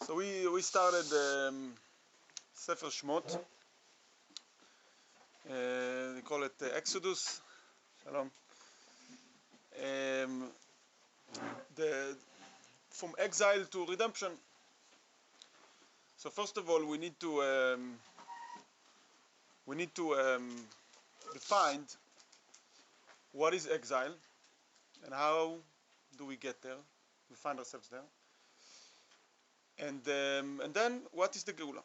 So we started Sefer Shmot. They call it Exodus. Shalom. From exile to redemption. So first of all, we need to define what is exile and how do we get there. We find ourselves there. And then what is the Geula?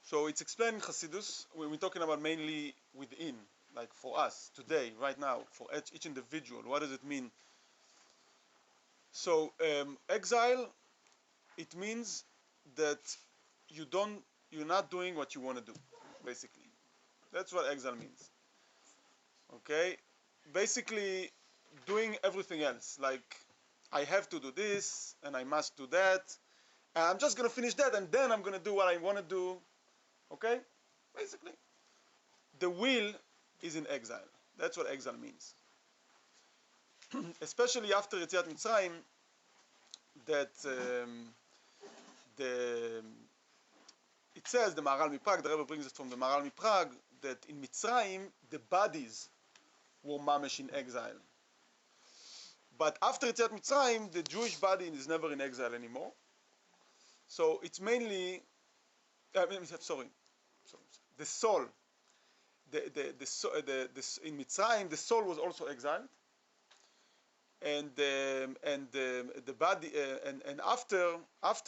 So it's explained in Chassidus when we're talking about mainly within, like for us today, right now, for each individual. What does it mean? So exile, it means that you're not doing what you want to do, basically. That's what exile means. Okay, basically doing everything else. Like I have to do this and I must do that. And I'm just gonna finish that and then I'm gonna do what I want to do. Okay, basically, the will is in exile. That's what exile means. Especially after Yetziat Mitzrayim, that it says, the Maharal MiPrague, the Rebbe brings it from the Maharal MiPrague, that in Mitzrayim the bodies were mamish in exile. But after Yetziat Mitzrayim, the Jewish body is never in exile anymore. So it's mainly, the soul. In Mitzrayim, the soul was also exiled, and the body, and after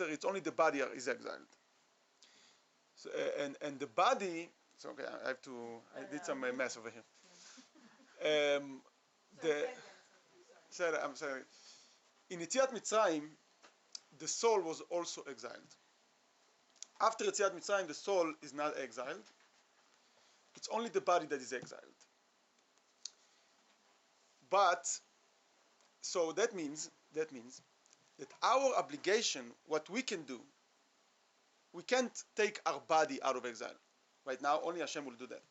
it's only the body is exiled. So, and the body. So okay, I did some mess over here. I'm sorry. In Yetziat Mitzrayim, the soul was also exiled. After Yetziat Mitzrayim, the soul is not exiled. It's only the body that is exiled. But, so that means that our obligation, what we can do, we can't take our body out of exile. Right now, only Hashem will do that.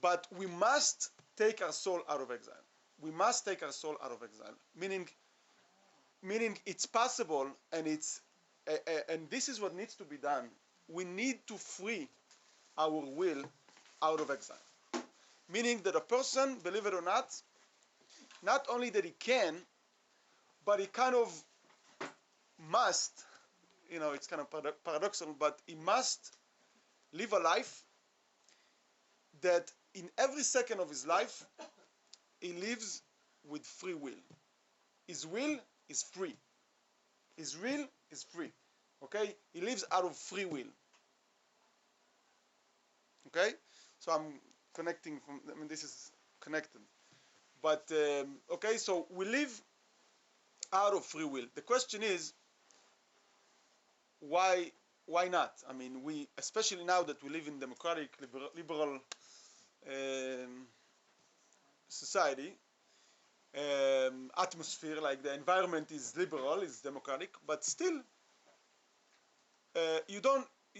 But we must take our soul out of exile. We must take our soul out of exile. Meaning it's possible, and and this is what needs to be done. We need to free our will out of exile. Meaning that a person, believe it or not only that he can, but he kind of must, it's kind of paradoxical, but he must live a life that in every second of his life, he lives with free will. His will is free. His will is free. Okay? He lives out of free will. Okay? So I'm connecting this is connected. But, okay, so we live out of free will. The question is, why not? I mean, especially now that we live in democratic, liberal society, atmosphere, like the environment is liberal, is democratic, but still,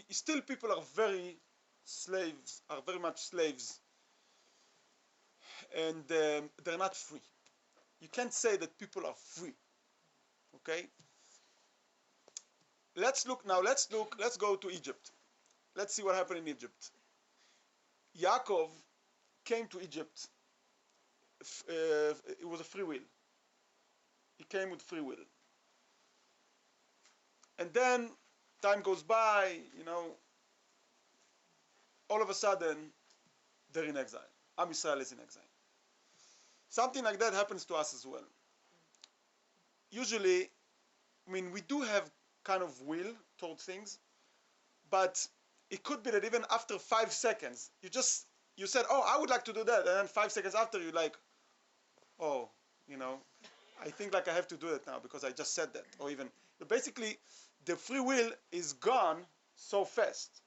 still people are very much slaves, and they're not free. You can't say that people are free. Okay? Let's go to Egypt. Let's see what happened in Egypt. Yaakov came to Egypt. It was a free will. He came with free will. And then time goes by, all of a sudden they're in exile. Am Yisrael is in exile. Something like that happens to us as well. Usually, we do have kind of will toward things, but it could be that even after 5 seconds, you said, oh, I would like to do that, and then 5 seconds after you're like, oh, I think like I have to do it now because I just said that. Or even, but basically, the free will is gone so fast.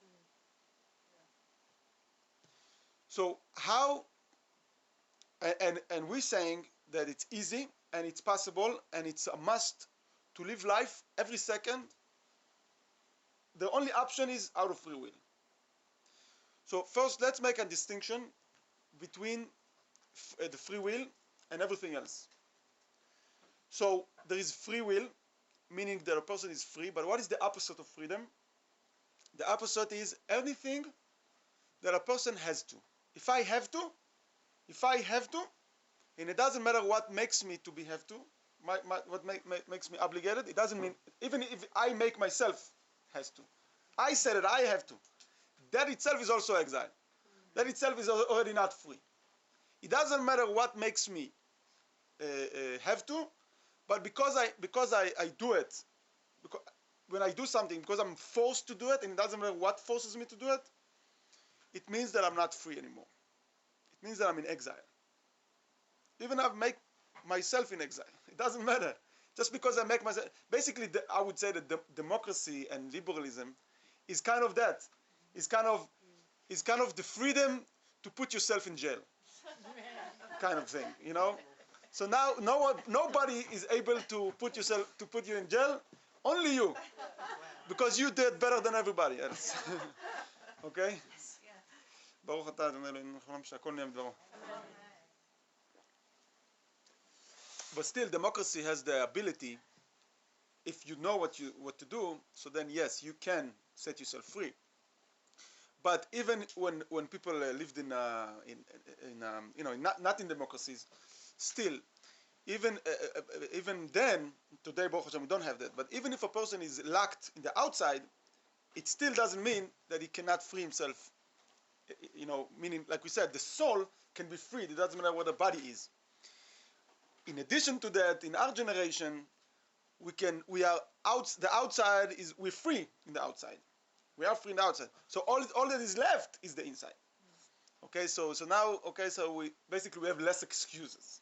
So how, and we're saying that it's easy and it's possible and it's a must to live life every second. The only option is out of free will. So first, let's make a distinction between the free will and everything else. So there is free will, meaning that a person is free. But what is the opposite of freedom? The opposite is anything that a person has to. If I have to, if I have to, and it doesn't matter what makes me to be have to, what makes me obligated, it doesn't mean, even if I make myself has to. I said it, I have to. That itself is also exile. That itself is already not free. It doesn't matter what makes me have to, but because I do it, because when I do something, because I'm forced to do it, and it doesn't matter what forces me to do it, it means that I'm not free anymore. It means that I'm in exile. Even if I make myself in exile, it doesn't matter. Just because I make myself, basically, I would say that democracy and liberalism is kind of that. It's kind of the freedom to put yourself in jail, kind of thing, you know. So now, nobody is able to put you in jail. Only you, because you did better than everybody else. Okay? ברוך אתה אדוני אלוהינו מלך העולם שהכל נהיה בדברו. But still, democracy has the ability, if you know what to do, so then yes, you can set yourself free. But even when people lived in not in democracies, still, even then, today, Baruch Hashem, we don't have that. But even if a person is locked in the outside, it still doesn't mean that he cannot free himself. You know, meaning, like we said, the soul can be freed. It doesn't matter what the body is. In addition to that, in our generation, the outside is, we're free in the outside. We are free in the outside. So all that is left is the inside. Okay, so now, okay, so we have less excuses.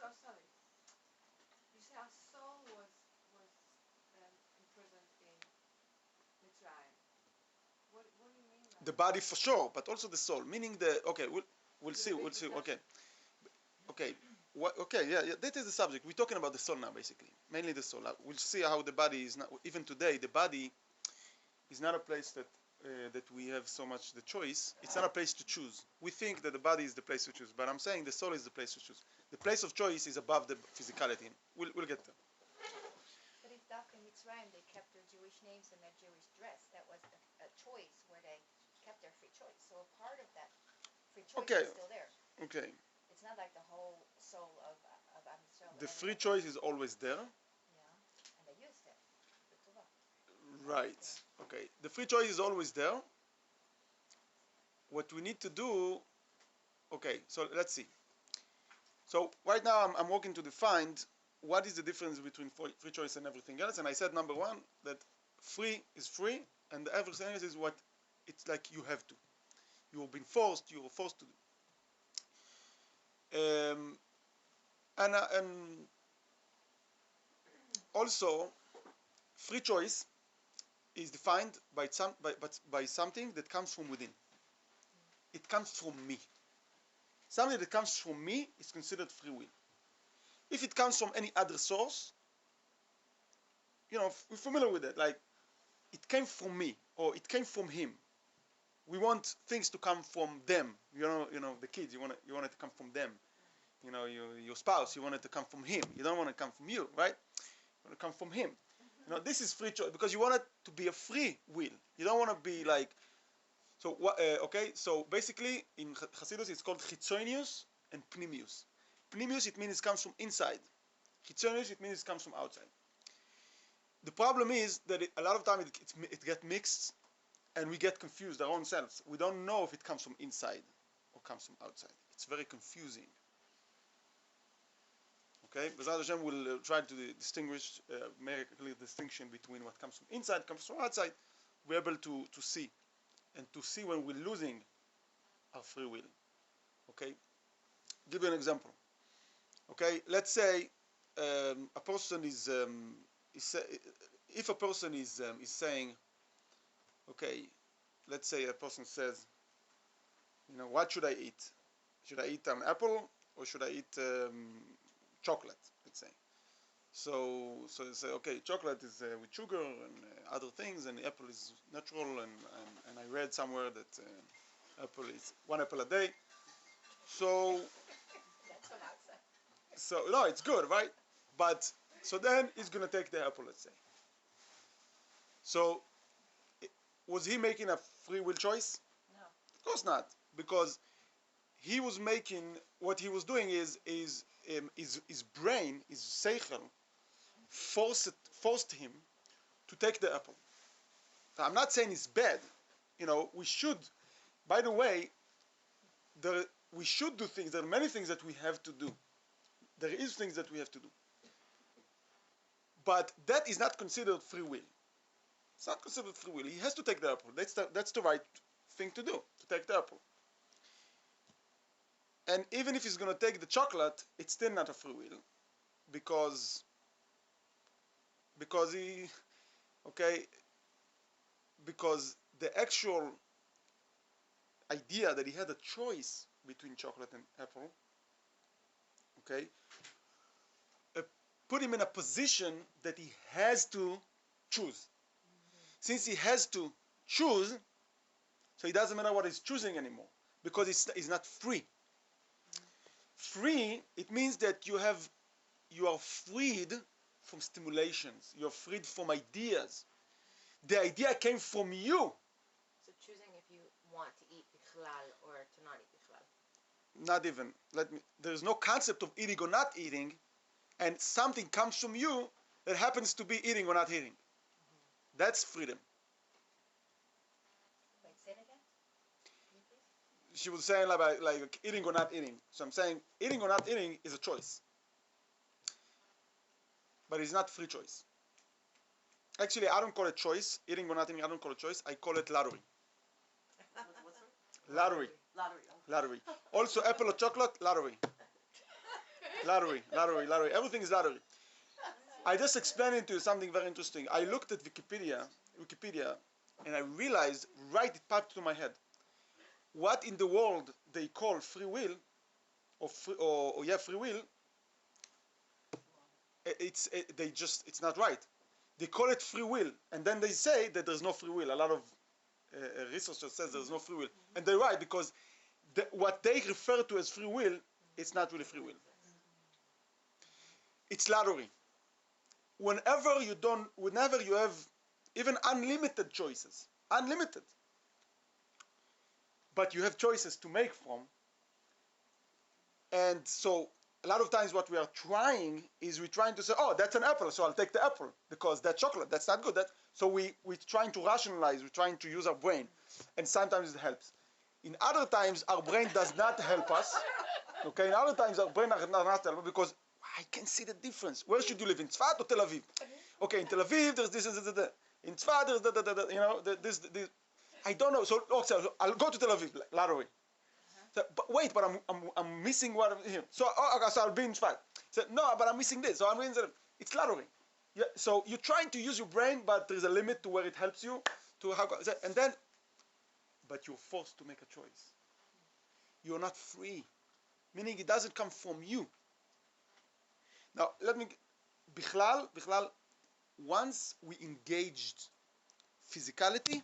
Oh, sorry. You say our soul was imprisoned in Mitzrayim. What do you mean by The body for sure, but also the soul, meaning we'll see. Okay. Yeah, that is the subject. We're talking about the soul now, basically. Mainly the soul. We'll see how the body is not, even today, the body is not a place that we have so much the choice. It's not a place to choose. We think that the body is the place to choose, but I'm saying the soul is the place to choose. The place of choice is above the physicality. We'll get there. But if Dafka in Mitzrayim, they kept their Jewish names and their Jewish dress, that was a choice where they kept their free choice. So a part of that free choice is still there. Okay. It's not like the whole soul of Am Yisrael. The free choice is always there. Yeah, and they used it. Right. Okay. The free choice is always there. What we need to do, okay, so let's see. So right now I'm working to define what is the difference between free choice and everything else. And I said, number one, that free is free, and everything else is what it's like you have to. You were forced to do. And also, free choice is defined by something that comes from within. It comes from me. Something that comes from me is considered free will. If it comes from any other source, we're familiar with it. Like, it came from me, or it came from him. We want things to come from them. The kids, you want it to come from them. Your spouse, you want it to come from him. You don't want it to come from you, right? You want it to come from him. This is free choice because you want it to be a free will. You don't want to be like. So okay. So basically, in Hasidus, it's called chitzonius and pnimius. Pnimius, it means it comes from inside. Chitzonius, it means it comes from outside. The problem is that a lot of time it gets mixed, and we get confused our own selves. We don't know if it comes from inside or comes from outside. It's very confusing. Okay, B'ezrat Hashem will try to distinguish, make a clear distinction between what comes from inside, comes from outside. We're able to see, and to see when we're losing our free will. Okay, give you an example. Okay, let's say a person is if a person is saying, okay, let's say a person says, what should I eat? Should I eat an apple or should I eat chocolate, let's say. So you say, okay, chocolate is with sugar and other things, and apple is natural, and I read somewhere that apple is 1 apple a day. So that's on outside. So no, it's good, right? But so then he's gonna take the apple, let's say. So was he making a free will choice? No. Of course not, because he was making what he was doing is his brain, his seichel, forced him to take the apple. So I'm not saying it's bad. You know, we should. By the way, we should do things. There are many things that we have to do. There is things that we have to do. But that is not considered free will. It's not considered free will. He has to take the apple. That's the right thing to do, to take the apple. And even if he's going to take the chocolate, it's still not a free will, because he, okay, because the actual idea that he had a choice between chocolate and apple, okay, put him in a position that he has to choose. Since he has to choose, so it doesn't matter what he's choosing anymore, because it's not free. Free, it means that you are freed from stimulations. You're freed from ideas. The idea came from you. So choosing if you want to eat bichlal or to not eat bichlal. Not even. There's no concept of eating or not eating, and something comes from you that happens to be eating or not eating. That's freedom. Wait, say it again. Can you please? She was saying like eating or not eating. So I'm saying eating or not eating is a choice, but it's not free choice. Actually, I don't call it choice. Eating or not eating, I don't call it choice. I call it lottery. What's it? Lottery. Lottery. Lottery. Also, apple or chocolate, lottery. Lottery, lottery, lottery. Everything is lottery. I just explained it to you something very interesting. I looked at Wikipedia, and I realized, right, it popped to my head. What in the world they call free will, free will, it's not right. They call it free will, and then they say that there's no free will. A lot of researchers says there's no free will, and they're right, because what they refer to as free will, it's not really free will. It's lottery. Whenever you have even unlimited choices, unlimited, but you have choices to make from, and so a lot of times what we are trying is we're trying to say, oh, that's an apple, so I'll take the apple, because that chocolate, that's not good. So we're trying to rationalize, we're trying to use our brain, and sometimes it helps. In other times, our brain does not help us. Okay, in other times, our brain does not help us because I can see the difference. Where should you live, in Tzfat or Tel Aviv? Okay, in Tel Aviv, there's this, in Tzfat, there's you know, this. I don't know. So I'll go to Tel Aviv, lottery. So, but wait, but I'm missing what I'm here. So, okay, so I'll be in Tzfat. So, no, but I'm missing this. So I'm in the, it's lottery. Yeah, so you're trying to use your brain, but there's a limit to where it helps you. And then, but you're forced to make a choice. You're not free. Meaning it doesn't come from you. Now, Bichlal, once we engaged physicality,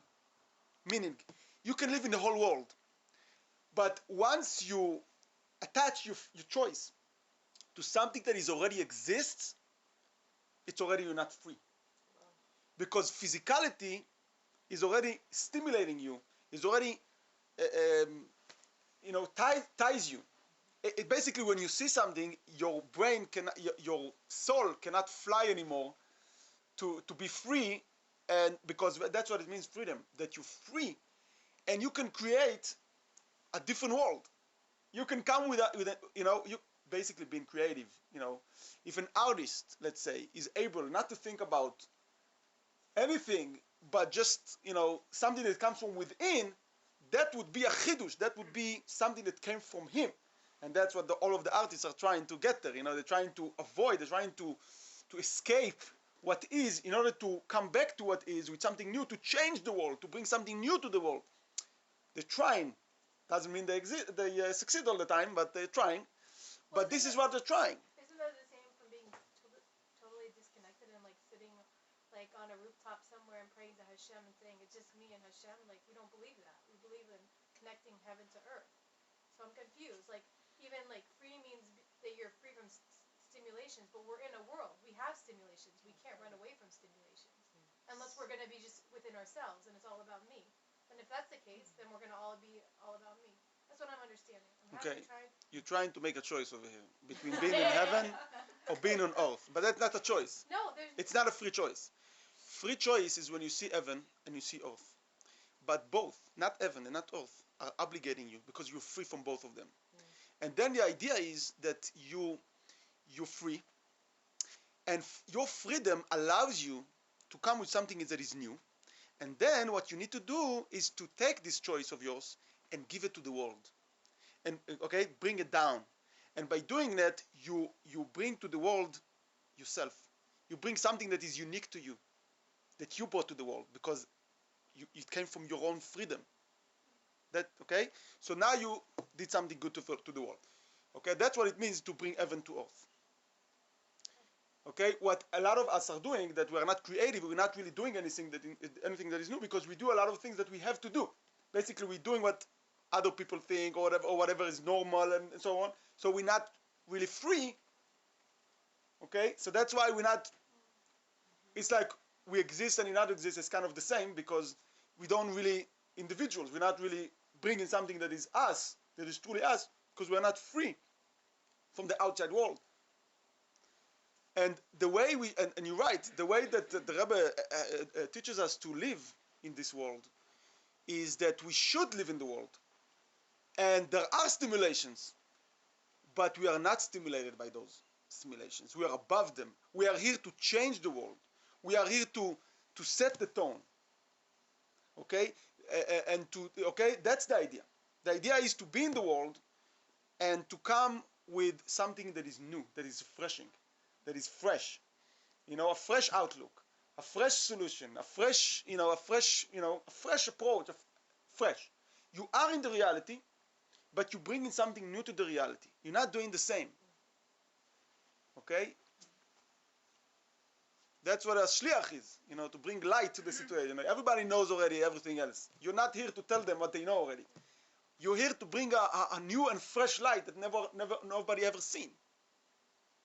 meaning you can live in the whole world, but once you attach your choice to something that is already exists, it's already you're not free. Because physicality is already stimulating you, is already, ties you. It basically, when you see something, your brain your soul cannot fly anymore to be free, and because that's what it means, freedom, that you're free, and you can create a different world. You can come with you basically being creative. If an artist, let's say, is able not to think about anything but just something that comes from within, that would be a chidush. That would be something that came from him, and that's what all of the artists are trying to get there. They're trying to avoid. They're trying to escape what is in order to come back to what is with something new, to change the world, to bring something new to the world. They're trying. Doesn't mean they succeed all the time, but they're trying. But this is what they're trying. Isn't that the same from being totally disconnected and like sitting like on a rooftop somewhere and praying to Hashem and saying it's just me and Hashem? Like we don't believe that. We believe in connecting heaven to earth. So I'm confused. Like even like free means that you're free from stimulations, but we're in a world. We have stimulations. We can't run away from stimulations. Unless we're going to be just within ourselves and it's all about me. And if that's the case, then we're going to all be all about me. That's what I'm understanding. I'm Okay. happy trying. You're trying to make a choice over here between being in heaven or being on earth. But that's not a choice. No, there's. It's not a free choice. Free choice is when you see heaven and you see earth. But both, not heaven and not earth, are obligating you because you're free from both of them. And then the idea is that you're free, and your freedom allows you to come with something that is new. And then what you need to do is to take this choice of yours and give it to the world. And okay, bring it down. And by doing that, you bring to the world yourself. You bring something that is unique to you, that you brought to the world because it came from your own freedom. That okay? So now you did something good to the world. Okay, that's what it means to bring heaven to earth. Okay, what a lot of us are doing, that we are not creative, we're not really doing anything that is new, because we do a lot of things that we have to do. Basically, we're doing what other people think or whatever is normal and so on. So we're not really free. Okay, so that's why we're not. It's like we exist and we not exist is kind of the same, because we don't really individuals. We're not really bringing something that is us, that is truly us, because we're not free from the outside world. And the way and you're right, the way that the Rebbe teaches us to live in this world is that we should live in the world. And there are stimulations, but we are not stimulated by those stimulations. We are above them. We are here to change the world. We are here to set the tone. Okay? That's the idea. The idea is to be in the world and to come with something that is new, that is refreshing, that is fresh. A fresh outlook, a fresh solution, a fresh approach, fresh. You are in the reality, but you bring in something new to the reality. You're not doing the same. Okay? That's what a shliach is, to bring light to the situation. Everybody knows already everything else. You're not here to tell them what they know already. You're here to bring a new and fresh light that nobody ever seen.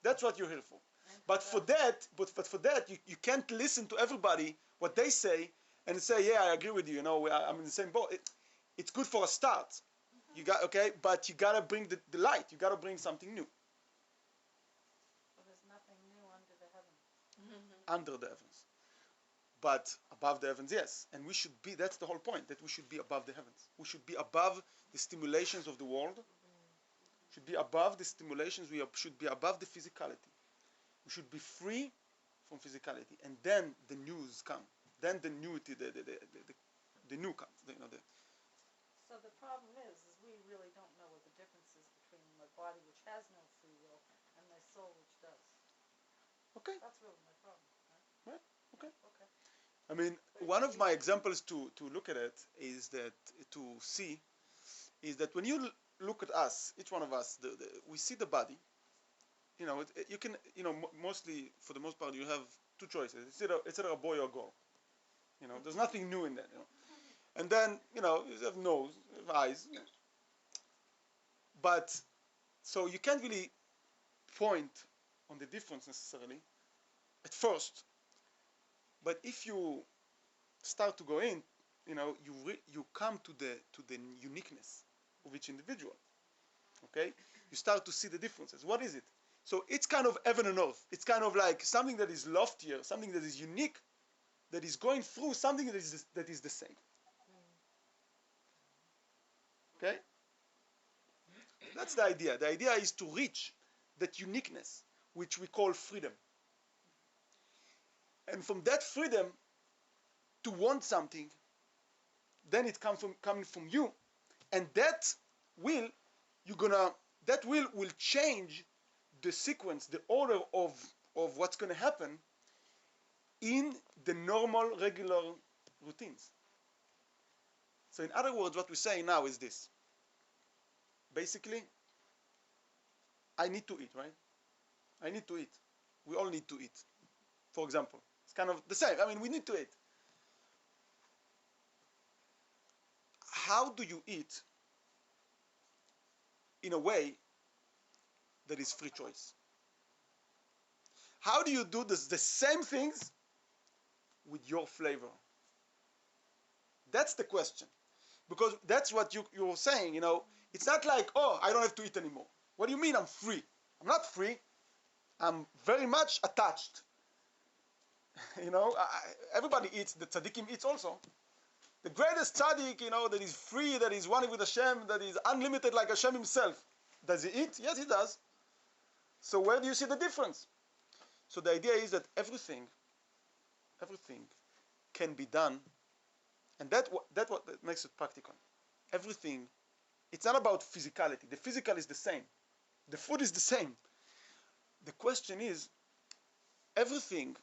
That's what you're here for. But for that, you can't listen to everybody, what they say, and say, yeah, I agree with you, I'm in the same boat. It's good for a start. But you gotta bring the light. You gotta bring something new. Well, there's nothing new under the heavens. Under the heavens. But above the heavens, yes. And we should be, that's the whole point, that we should be above the heavens. We should be above the stimulations of the world. Should be above the stimulations. We should be above the physicality. We should be free from physicality. And then the news come. Then the newty, the new comes. So the problem is we really don't know what the difference is between my body, which has no free will, and my soul, which does. Okay. That's really my problem. Right? Right. Okay. Okay. I mean, one of my examples to look at it is that when you look at us, each one of us, we see the body. You can, mostly, for the most part, you have two choices. It's either a boy or a girl. There's nothing new in that. And then, you have nose, you have eyes. But, so you can't really point on the difference necessarily at first. But if you start to go in, you come to the uniqueness of each individual. Okay? You start to see the differences. What is it? So it's kind of heaven and earth. It's kind of like something that is loftier, something that is unique, that is going through something that is the same. Okay? That's the idea. The idea is to reach that uniqueness, which we call freedom. And from that freedom, to want something, then it coming from you, and that will change the sequence, the order of what's going to happen in the normal, regular routines. So in other words, what we're saying now is this. Basically, I need to eat, right? I need to eat. We all need to eat. For example, it's kind of the same. I mean, we need to eat. How do you eat in a way that is free choice? How do you do this, the same things with your flavor? That's the question. Because that's what you were saying, you know. It's not like, oh, I don't have to eat anymore. What do you mean I'm free? I'm not free. I'm very much attached. You know, everybody eats. The tzaddikim eats also. The greatest tzaddik, you know, that is free, that is one with Hashem, that is unlimited like Hashem himself. Does he eat? Yes, he does. So where do you see the difference? So the idea is that everything can be done, and that what makes it practical. Everything, it's not about physicality. The physical is the same. The food is the same. The question is, everything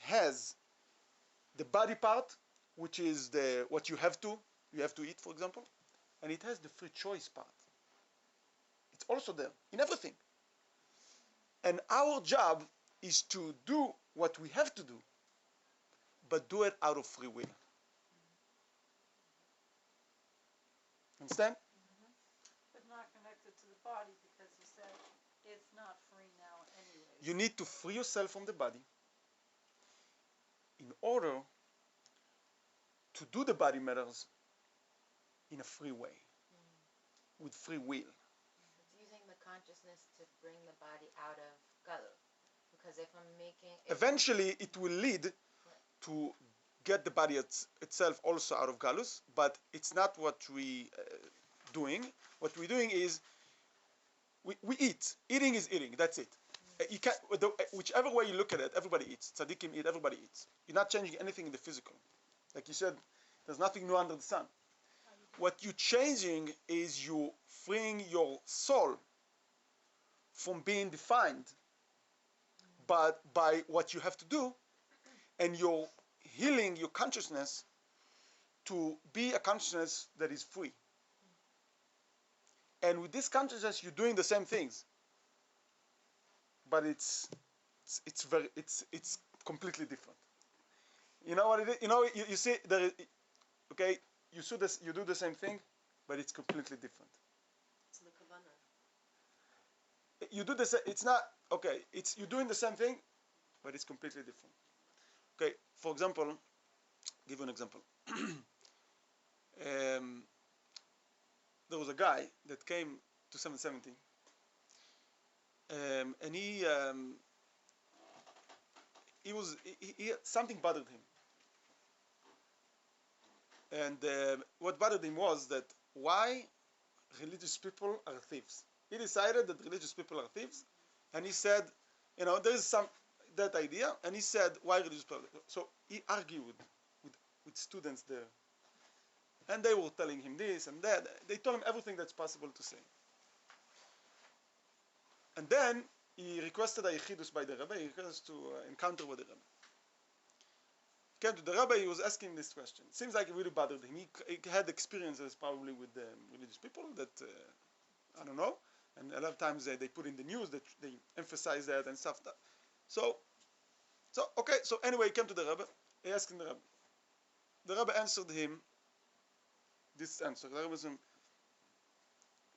has the body part, which is what you have to eat, for example, and it has the free choice part. It's also there in everything. And our job is to do what we have to do, but do it out of free will. Understand? But not connected to the body because you said it's not free now anyways. You need to free yourself from the body in order to do the body matters in a free way, with free will. It's using the consciousness to bring the body out of galus. Because if I'm making... Eventually, it will lead to get the body itself also out of galus, but it's not what we doing. What we're doing is we eat. Eating is eating. That's it. You can't, whichever way you look at it, everybody eats. Tzaddikim eat, everybody eats. You're not changing anything in the physical. Like you said, there's nothing new under the sun. What you're changing is you freeing your soul from being defined but by what you have to do, and you're healing your consciousness to be a consciousness that is free. And with this consciousness, you're doing the same things, but it's completely different. You know what it is? You know, you see there. Okay, you do the same thing, but it's completely different. It's the kavanah. You do the same. It's not okay. You're doing the same thing, but it's completely different. Okay, for example, give you an example. There was a guy that came to 770, and he something bothered him. And what bothered him was that why religious people are thieves. He decided that religious people are thieves, and he said, you know, there is that idea, and he said, why religious people? So he argued with students there, and they were telling him this and that. They told him everything that's possible to say. And then he requested a yichidus by the Rebbe. He requested to encounter with the Rebbe. Came to the Rebbe, he was asking this question. It seems like it really bothered him. He had experiences probably with religious people that, I don't know, and a lot of times they put in the news that they emphasize that and stuff. So anyway, he came to the Rebbe, he asked him the Rebbe. The Rebbe answered him this answer. The Rebbe said,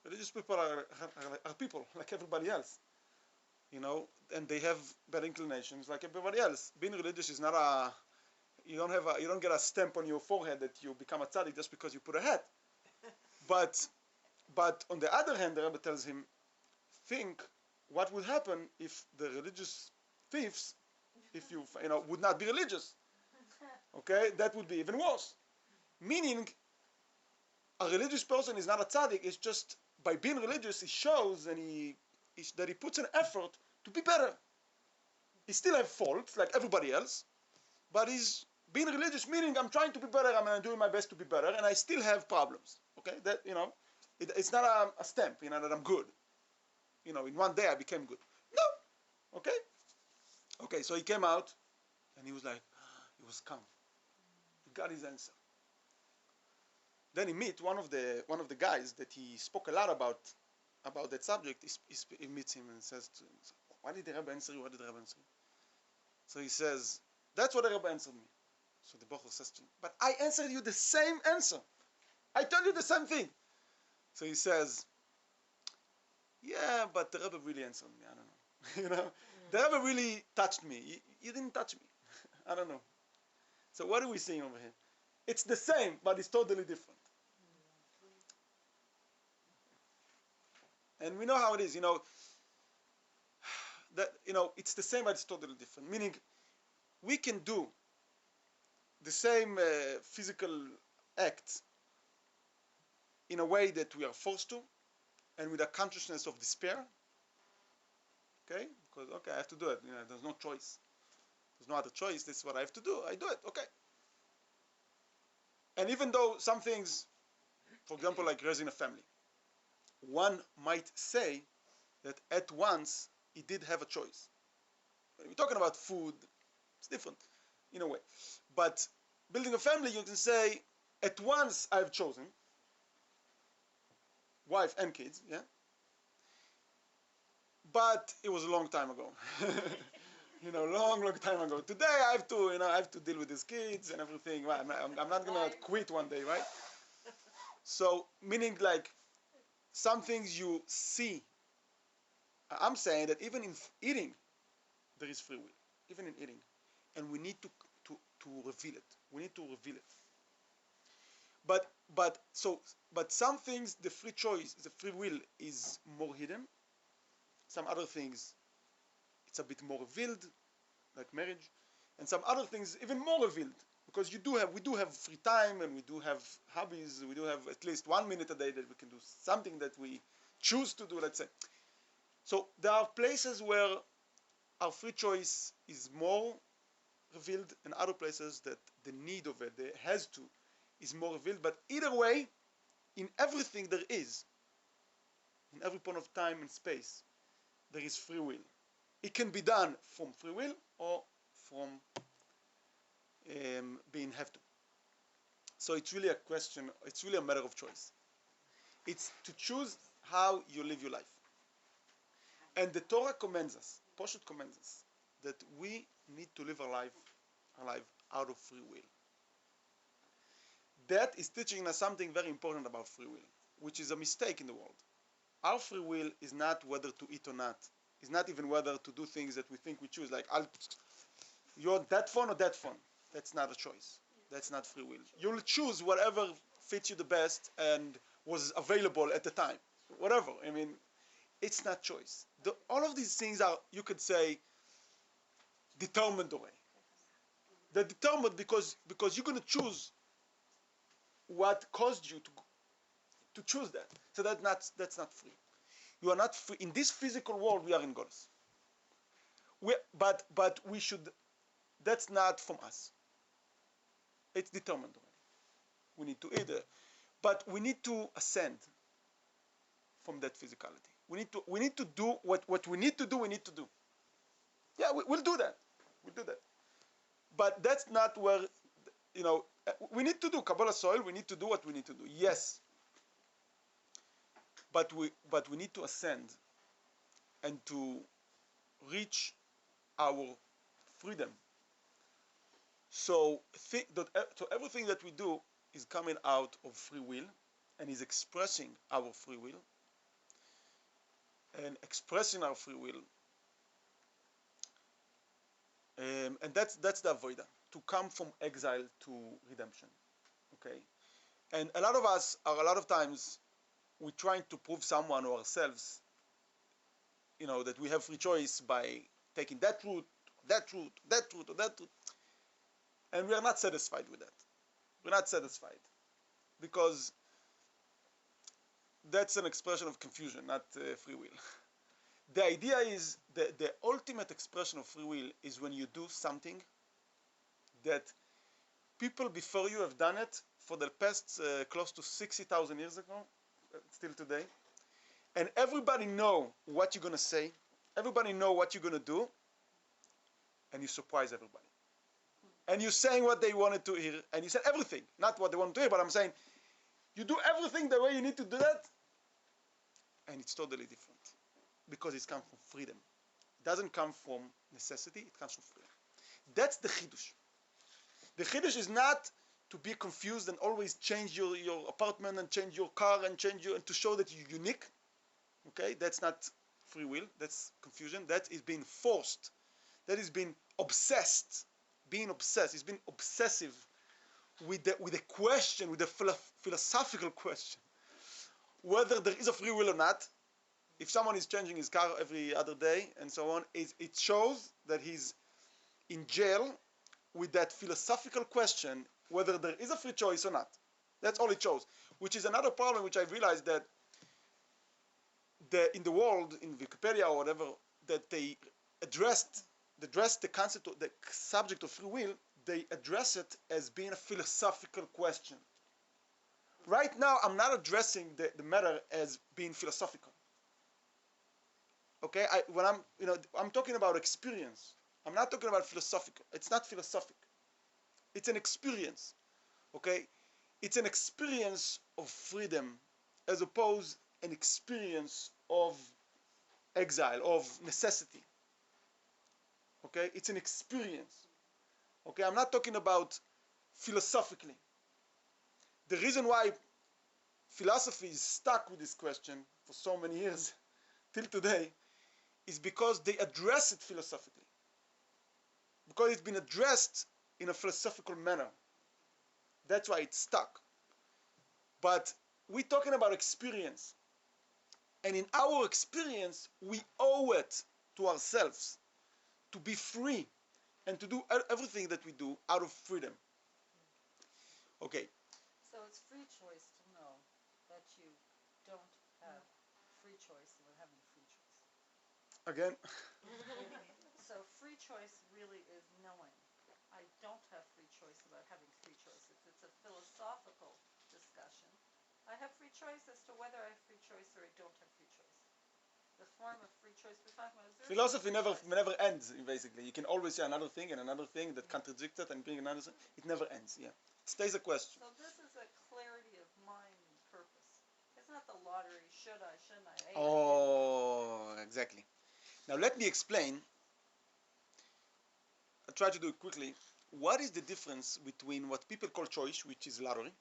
religious people are people like everybody else, you know, and they have bad inclinations like everybody else. Being religious is not you don't get a stamp on your forehead that you become a tzaddik just because you put a hat. But on the other hand, the Rebbe tells him, think what would happen if the religious thieves, if you would not be religious. Okay, that would be even worse. Meaning, a religious person is not a tzaddik. It's just by being religious, he shows and that he puts an effort to be better. He still has faults like everybody else, but he's being religious, meaning I'm trying to be better. I'm doing my best to be better, and I still have problems. Okay, that it's not a stamp. That I'm good. In one day I became good. No. Okay. So he came out, and he was like, he was calm. He got his answer. Then he meet one of the guys that he spoke a lot about that subject. He meets him and says to him, "Why did the Rebbe answer you? What did the Rebbe answer you?" So he says, "That's what the Rebbe answered me." So the Bocher says to him, "But I answered you the same answer. I told you the same thing." So he says, "Yeah, but the Rebbe really answered me. I don't know." They never really touched me. You didn't touch me. I don't know. So what are we seeing over here? It's the same, but it's totally different. And we know how it is, that, it's the same, but it's totally different. Meaning, we can do the same physical act in a way that we are forced to, and with a consciousness of despair. Okay? Because, okay, I have to do it. There's no choice. There's no other choice. This is what I have to do. I do it. Okay. And even though some things, for example, like raising a family, one might say that at once he did have a choice. When we're talking about food, it's different in a way. But building a family, you can say, at once I've chosen wife and kids, yeah? But it was a long time ago. Long time ago. Today I have to deal with these kids and everything. Well, I'm not gonna quit one day, right? So, meaning like, some things you see. I'm saying that even in eating, there is free will. Even in eating. And we need to reveal it. We need to reveal it. But some things, the free choice, the free will is more hidden. Some other things, it's a bit more revealed, like marriage. And some other things, even more revealed. Because we do have free time, and we do have hobbies. We do have at least 1 minute a day that we can do something that we choose to do, let's say. So there are places where our free choice is more revealed, and other places that the need of it, the has to, is more revealed. But either way, in everything there is, in every point of time and space, there is free will. It can be done from free will or from being have to. So it's really a question, it's really a matter of choice. It's to choose how you live your life. And the Torah commands us, Poshet commands us, that we need to live our life out of free will. That is teaching us something very important about free will, which is a mistake in the world. Our free will is not whether to eat or not. It's not even whether to do things that we think we choose. Like, you're that phone or that phone. That's not a choice. That's not free will. You'll choose whatever fits you the best and was available at the time. Whatever. I mean, it's not choice. All of these things are, you could say, determined already. They're determined because you're going to choose what caused you to choose that. So that's not free. You are not free. In this physical world, we are in Golus. But we should, that's not from us. It's determined already. We need to either. But we need to ascend from that physicality. We need to do what we need to do, we need to do. Yeah, we'll do that. We'll do that. But that's not where, we need to do Kabbalah soil, we need to do what we need to do. Yes. But we need to ascend and to reach our freedom. So everything that we do is coming out of free will and is expressing our free will. And expressing our free will. And that's the avoida, to come from exile to redemption. Okay? And a lot of us are, a lot of times, we're trying to prove someone or ourselves, that we have free choice by taking that route, that route, that route, or that route. And we are not satisfied with that. We're not satisfied. Because that's an expression of confusion, not free will. The idea is the ultimate expression of free will is when you do something that people before you have done it for the past close to 60,000 years ago, still today, and everybody know what you're going to say, everybody know what you're going to do, and you surprise everybody. And you're saying what they wanted to hear, and you said everything, not what they wanted to hear, but I'm saying, you do everything the way you need to do that, and it's totally different. Because it comes from freedom. It doesn't come from necessity, it comes from freedom. That's the chidush. The chidush is not to be confused and always change your apartment and change your car and and to show that you're unique. Okay, that's not free will. That's confusion. That is being forced. That is being obsessed. Being obsessed. It's been obsessive with the question, with the philosophical question, whether there is a free will or not. If someone is changing his car every other day and so on, it shows that he's in jail with that philosophical question whether there is a free choice or not. That's all it shows. Which is another problem which I realized that in the world, in Wikipedia or whatever, that they addressed the concept of the subject of free will, they address it as being a philosophical question. Right now, I'm not addressing the matter as being philosophical. Okay, I'm talking about experience. I'm not talking about philosophical. It's not philosophic. It's an experience. Okay, it's an experience of freedom, as opposed an experience of exile, of necessity. Okay, it's an experience. Okay, I'm not talking about philosophically. The reason why philosophy is stuck with this question for so many years till today is because they address it philosophically. Because it's been addressed in a philosophical manner. That's why it's stuck. But we're talking about experience. And in our experience, we owe it to ourselves to be free and to do everything that we do out of freedom. Okay. So it's free choice to know that you don't have free choice without having free choice. Again. So free choice really is knowing I don't have free choice about having free choice. If it's a philosophical discussion, I have free choice as to whether I have free choice or I don't have free choice. The form of free choice we're talking about is there Philosophy free choice? never ends, basically. You can always say another thing and another thing that contradicts it and bring another thing. It never ends, yeah. It stays a question. So this is a clarity of mind and purpose. It's not the lottery, should I, shouldn't I? Oh, exactly. Now let me explain. I'll try to do it quickly. What is the difference between what people call choice, which is lottery,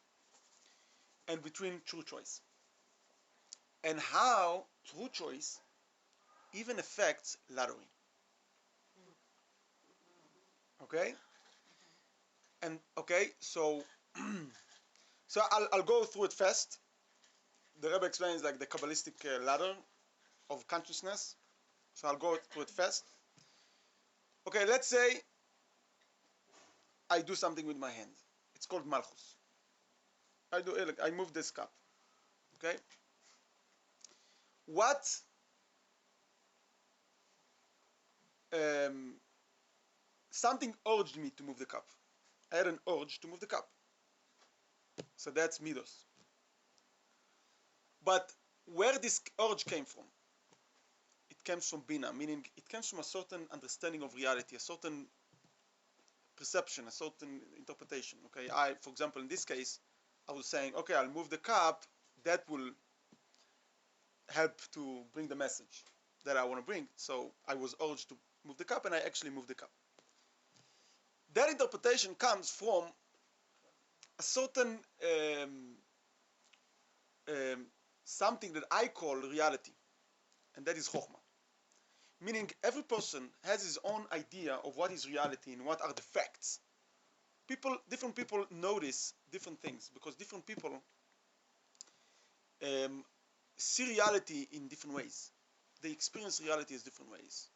and between true choice? And how true choice even affects lottery. Okay? And okay, so so I'll go through it fast. The Rebbe explains like the Kabbalistic ladder of consciousness. So I'll go through it fast. Okay, let's say I do something with my hand. It's called malchus. I move this cup. Okay? What something urged me to move the cup. I had an urge to move the cup. So that's midos. But where this urge came from? It comes from bina, meaning it comes from a certain understanding of reality, a certain perception, a certain interpretation. Okay, for example, in this case, I was saying, okay, I'll move the cup. That will help to bring the message that I want to bring. So I was urged to move the cup, and I actually moved the cup. That interpretation comes from a certain something that I call reality, and that is chokhmah. Meaning every person has his own idea of what is reality and what are the facts. Different people notice different things because different people see reality in different ways. They experience reality as different ways.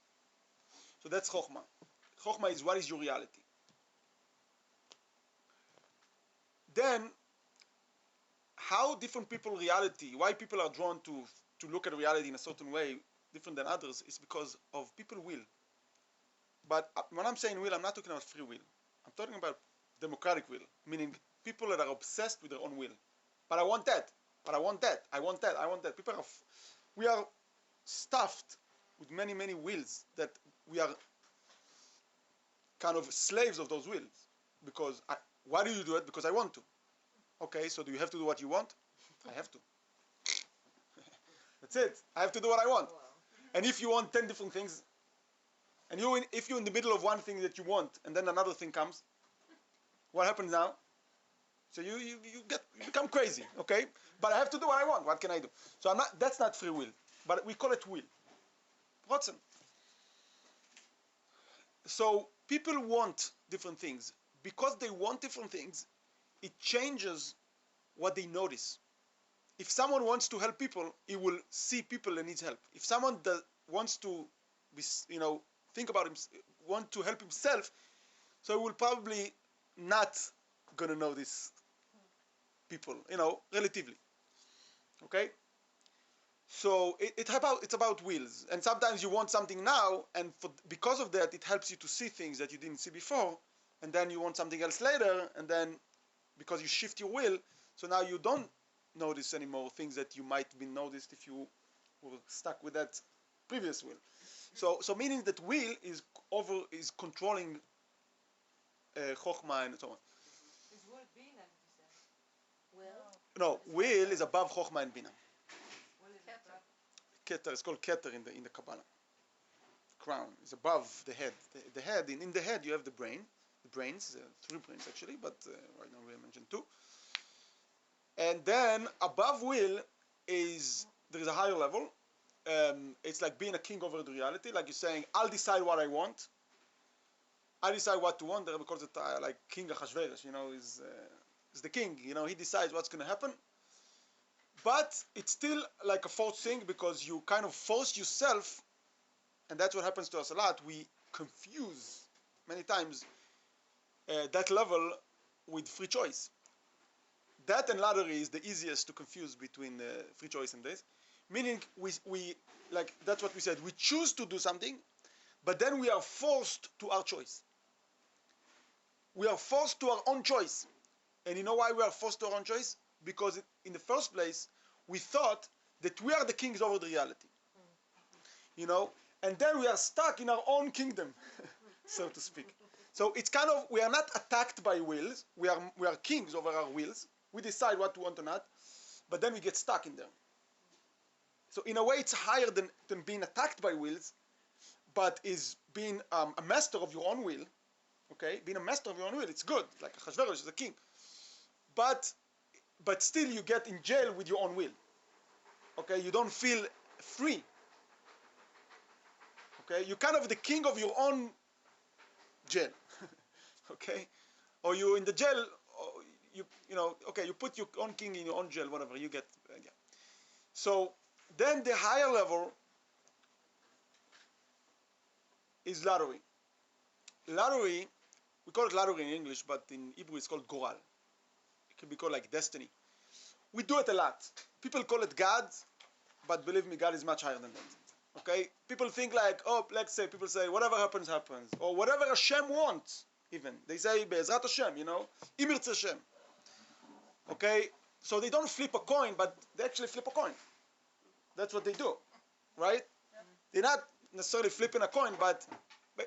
So that's chokhmah. Chokhmah is what is your reality. Then, how different people reality, why people are drawn to look at reality in a certain way, different than others, is because of people will. But when I'm saying will, I'm not talking about free will. I'm talking about democratic will, meaning people that are obsessed with their own will. But I want that. But I want that. I want that. I want that. We are stuffed with many, many wills that we are kind of slaves of those wills. Because why do you do it? Because I want to. Okay, so do you have to do what you want? I have to. That's it. I have to do what I want. Wow. And if you want 10 different things, and if you're in the middle of one thing that you want, and then another thing comes, what happens now? So you become crazy, okay? But I have to do what I want. What can I do? So that's not free will, but we call it will. Rotzen. So people want different things. Because they want different things, it changes what they notice. If someone wants to help people, he will see people that needs help. If someone wants to, be, think about him, want to help himself, so he will probably not gonna notice people, relatively. Okay. So it's about wills, and sometimes you want something now, and because of that, it helps you to see things that you didn't see before, and then you want something else later, and then because you shift your will, so now you don't notice anymore things that you might have been noticed if you were stuck with that previous will. So meaning that will is controlling chokhmah and so on. Is will bina, you said? Will? No, will is above chokhmah and bina. Will is Keter. above. Keter is called keter in the Kabbalah. Crown is above the head. The head in the head you have the brains, 3 brains actually, but right now we mentioned 2. And then above will there is a higher level. It's like being a king over the reality, like you're saying, I'll decide what I want. I decide what to want. Because like King Achashverosh, is the king. He decides what's going to happen. But it's still like a forced thing because you kind of force yourself, and that's what happens to us a lot. We confuse many times that level with free choice. That and lottery is the easiest to confuse between free choice and this. Meaning we like that's what we said. We choose to do something, but then we are forced to our choice. We are forced to our own choice. And you know why we are forced to our own choice? Because in the first place, we thought that we are the kings over the reality. And then we are stuck in our own kingdom, so to speak. So it's kind of, we are not attacked by wills. We are kings over our wills. We decide what to want or not, but then we get stuck in there. So in a way, it's higher than being attacked by wills, but is being a master of your own will. Okay, being a master of your own will, it's good. Like Achashverosh is a king, but still you get in jail with your own will. Okay, you don't feel free. Okay, you're kind of the king of your own jail. Okay, or you in the jail. Okay, you put your own king in your own jail, whatever, you get, yeah. So, then the higher level is lottery. Lottery, we call it lottery in English, but in Hebrew it's called goral. It can be called like destiny. We do it a lot. People call it God, but believe me, God is much higher than that. Okay? People think like, people say, whatever happens, happens. Or whatever Hashem wants, even. They say, Be'ezrat Hashem, Im Yirtzeh Hashem. Okay, so they don't flip a coin, but they actually flip a coin. That's what they do, right? Yep. They're not necessarily flipping a coin,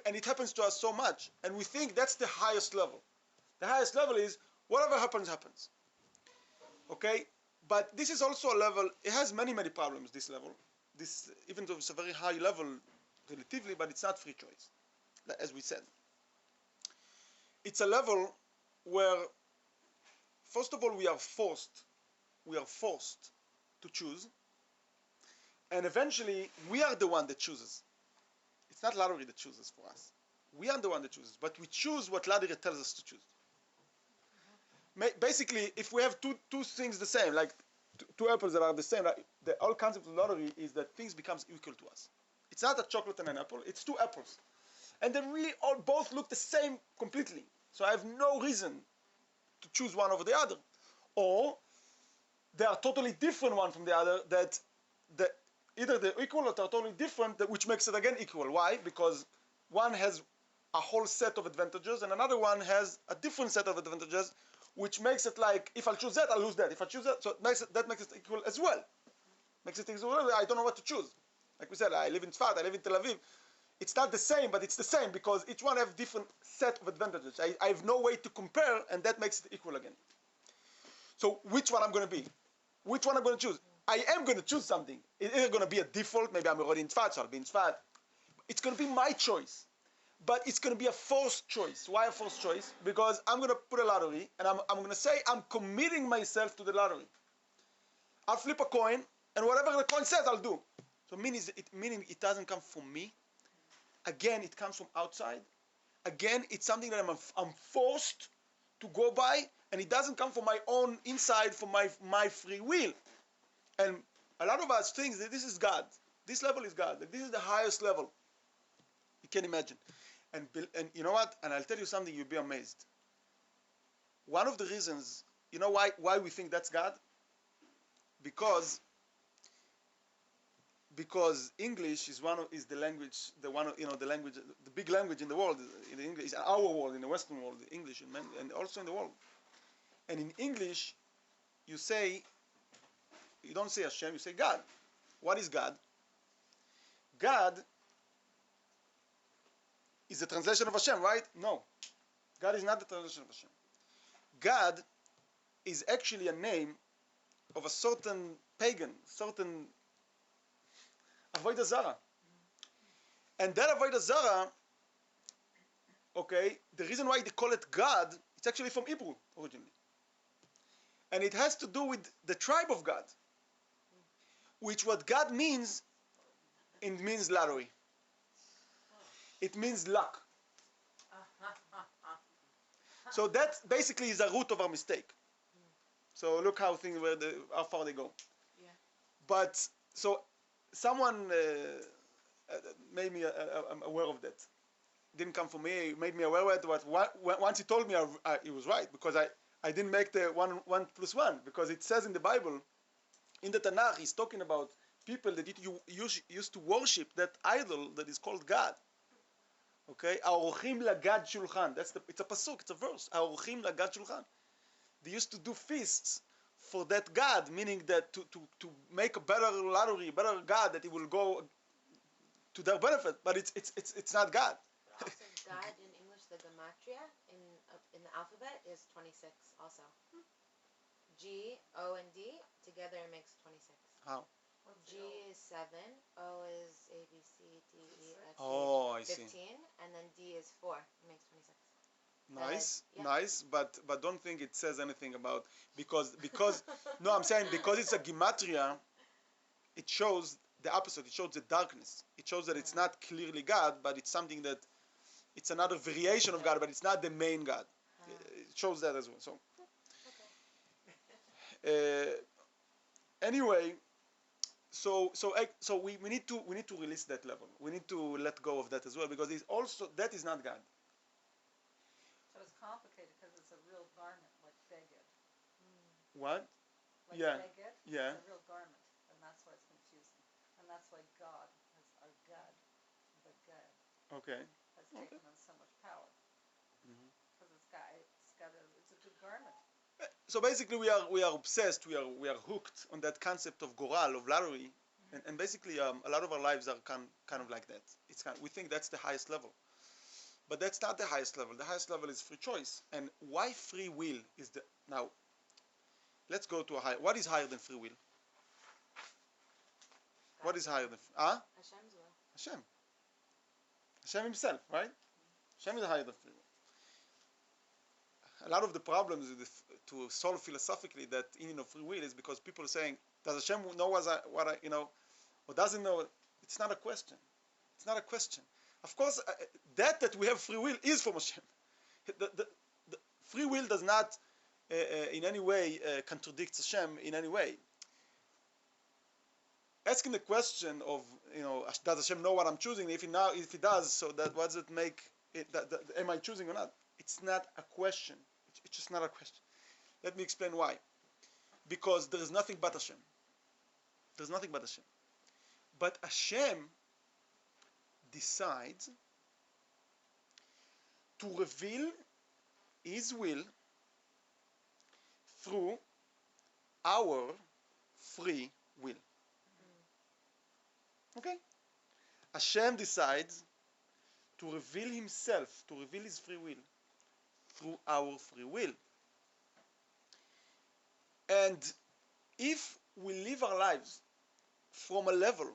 and it happens to us so much, and we think that's the highest level. The highest level is whatever happens, happens. Okay, but this is also a level. It has many problems. This level, even though it's a very high level relatively, but it's not free choice, as we said. It's a level where, first of all, we are forced to choose, and eventually we are the one that chooses. It's not lottery that chooses for us. We are the one that chooses, but we choose what lottery tells us to choose. Basically, if we have two things the same, like two apples that are the same, the whole concept of lottery is that things becomes equal to us. It's not a chocolate and an apple, it's 2 apples. And they really both look the same completely. So I have no reason to choose one over the other. Or they are totally different one from the other, that either they're equal or they're totally different, which makes it again equal. Why? Because one has a whole set of advantages and another one has a different set of advantages, which makes it like, if I choose that, I'll lose that. If I choose that, so that makes it equal as well. Makes it equal. I don't know what to choose. Like we said, I live in Tzfat, I live in Tel Aviv. It's not the same, but it's the same because each one have different set of advantages. I have no way to compare, and that makes it equal again. So which one I'm going to be? Which one I'm going to choose? I am going to choose something. It's either going to be a default. Maybe I'm already in Tzfat, so I'll be in Tzfat. It's going to be my choice. But it's going to be a forced choice. Why a forced choice? Because I'm going to put a lottery, and I'm going to say I'm committing myself to the lottery. I'll flip a coin, and whatever the coin says, I'll do. So meaning it doesn't come from me. Again, it comes from outside. Again, it's something that I'm forced to go by, and it doesn't come from my own inside, from my free will. And a lot of us think that this is God. This level is God. That this is the highest level you can imagine. And you know what? And I'll tell you something, you'll be amazed. One of the reasons, you know why we think that's God? Because English is the language, the language, the big language in the world, in the English, in our world, in the Western world, English, and also in the world. And in English, you don't say Hashem, you say God. What is God? God is the translation of Hashem, right? No. God is not the translation of Hashem. God is actually a name of a certain pagan, certain Avodah Zarah. And that Avodah Zarah, okay, the reason why they call it God, it's actually from Hebrew originally. And it has to do with the tribe of God, which what God means, it means lottery. It means luck. So that basically is the root of our mistake. So look how far they go. Yeah. But so someone made me aware of that. Didn't come from me. Made me aware of it. But once he told me, he was right, because I didn't make the one plus one, because it says in the Bible, in the Tanakh, he's talking about people that used to worship that idol that is called God. Okay, Aorochim lagad shulchan. It's a pasuk. It's a verse. Aorochim lagad shulchan. They used to do feasts for that God, meaning that to make a better lottery, better God, that it will go to their benefit. But it's not God. Also, God in English, the gematria in the alphabet is 26 also. G, O, and D together makes 26. How? G is 7, O is A, B, C, D, E, F, G, Oh, I see. 15, and then D is 4. It makes 26. Nice, Yeah. nice, but don't think it says anything about because no, I'm saying because it's a gematria, it shows the opposite. It shows the darkness. It shows that it's not clearly God, but it's something that it's another variation of God, but it's not the main God. It shows that as well. So anyway, so we need to release that level. We need to let go of that as well, because it's also that is not God. So it's complicated because it's a real garment, like beged. What? Like Yeah. beged, Yeah. it's a real garment, and that's why it's confusing. And that's why God, as our God, the God, Okay. has taken on so much power. Because it's a good garment. So basically, we are obsessed. We are hooked on that concept of goral, of lottery, and basically a lot of our lives are kind of like that. We think that's the highest level, but that's not the highest level. The highest level is free choice. And why free will is the now? Let's go to a high. What is higher than free will? What is higher than Hashem's will. Hashem? Hashem Himself, right? Hashem is higher than free will. A lot of the problems to solve philosophically that in free will is because people are saying, does Hashem know what I or doesn't know? It's not a question. It's not a question. Of course, that we have free will is from Hashem. The free will does not in any way contradict Hashem in any way. Asking the question of does Hashem know what I'm choosing? If he does, so that what does it make? Am I choosing or not? It's not a question. It's just not a question. Let me explain why. Because there is nothing but Hashem. There's nothing but Hashem. But Hashem decides to reveal His will through our free will. Okay? Hashem decides to reveal Himself, to reveal His free will through our free will. And if we live our lives from a level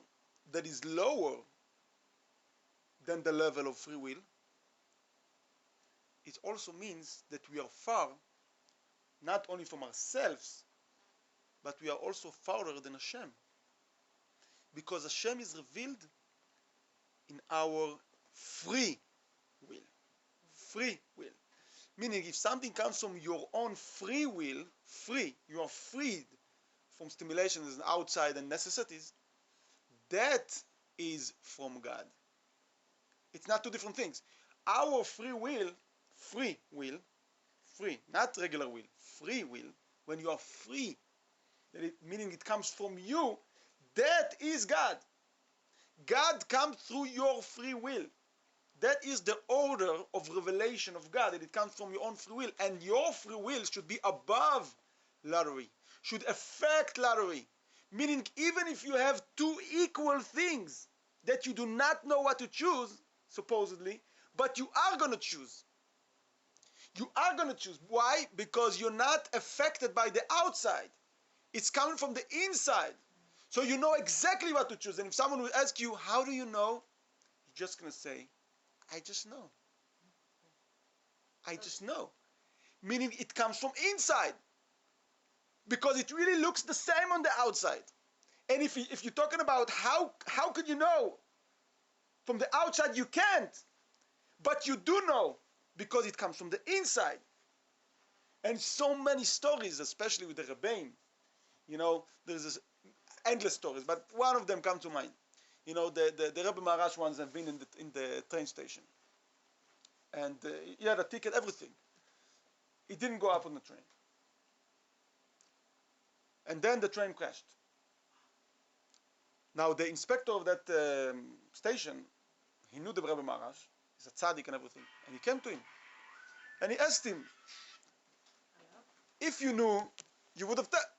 that is lower than the level of free will, it also means that we are far, not only from ourselves, but we are also farther than Hashem. Because Hashem is revealed in our free will. Free will. Meaning, if something comes from your own free will, you are freed from stimulations outside and necessities, that is from God. It's not two different things. Our free will, not regular will, free will, when you are free, meaning it comes from you, that is God. God comes through your free will. That is the order of revelation of God, that it comes from your own free will. And your free will should be above lottery, should affect lottery. Meaning, even if you have two equal things that you do not know what to choose, supposedly, but you are going to choose. You are going to choose. Why? Because you're not affected by the outside. It's coming from the inside. So you know exactly what to choose. And if someone will ask you, how do you know? You're just going to say, I just know. I just know. Meaning it comes from inside. Because it really looks the same on the outside. And if you're talking about how could you know? From the outside you can't. But you do know. Because it comes from the inside. And so many stories, especially with the Rebbeim. You know, there's this endless stories, but one of them comes to mind. You know, the Rebbe Maharash once had been in the train station. And he had a ticket, everything. He didn't go up on the train. And then the train crashed. Now the inspector of that station, he knew the Rebbe Maharash. He's a tzaddik and everything. And he came to him. And he asked him, if you knew, you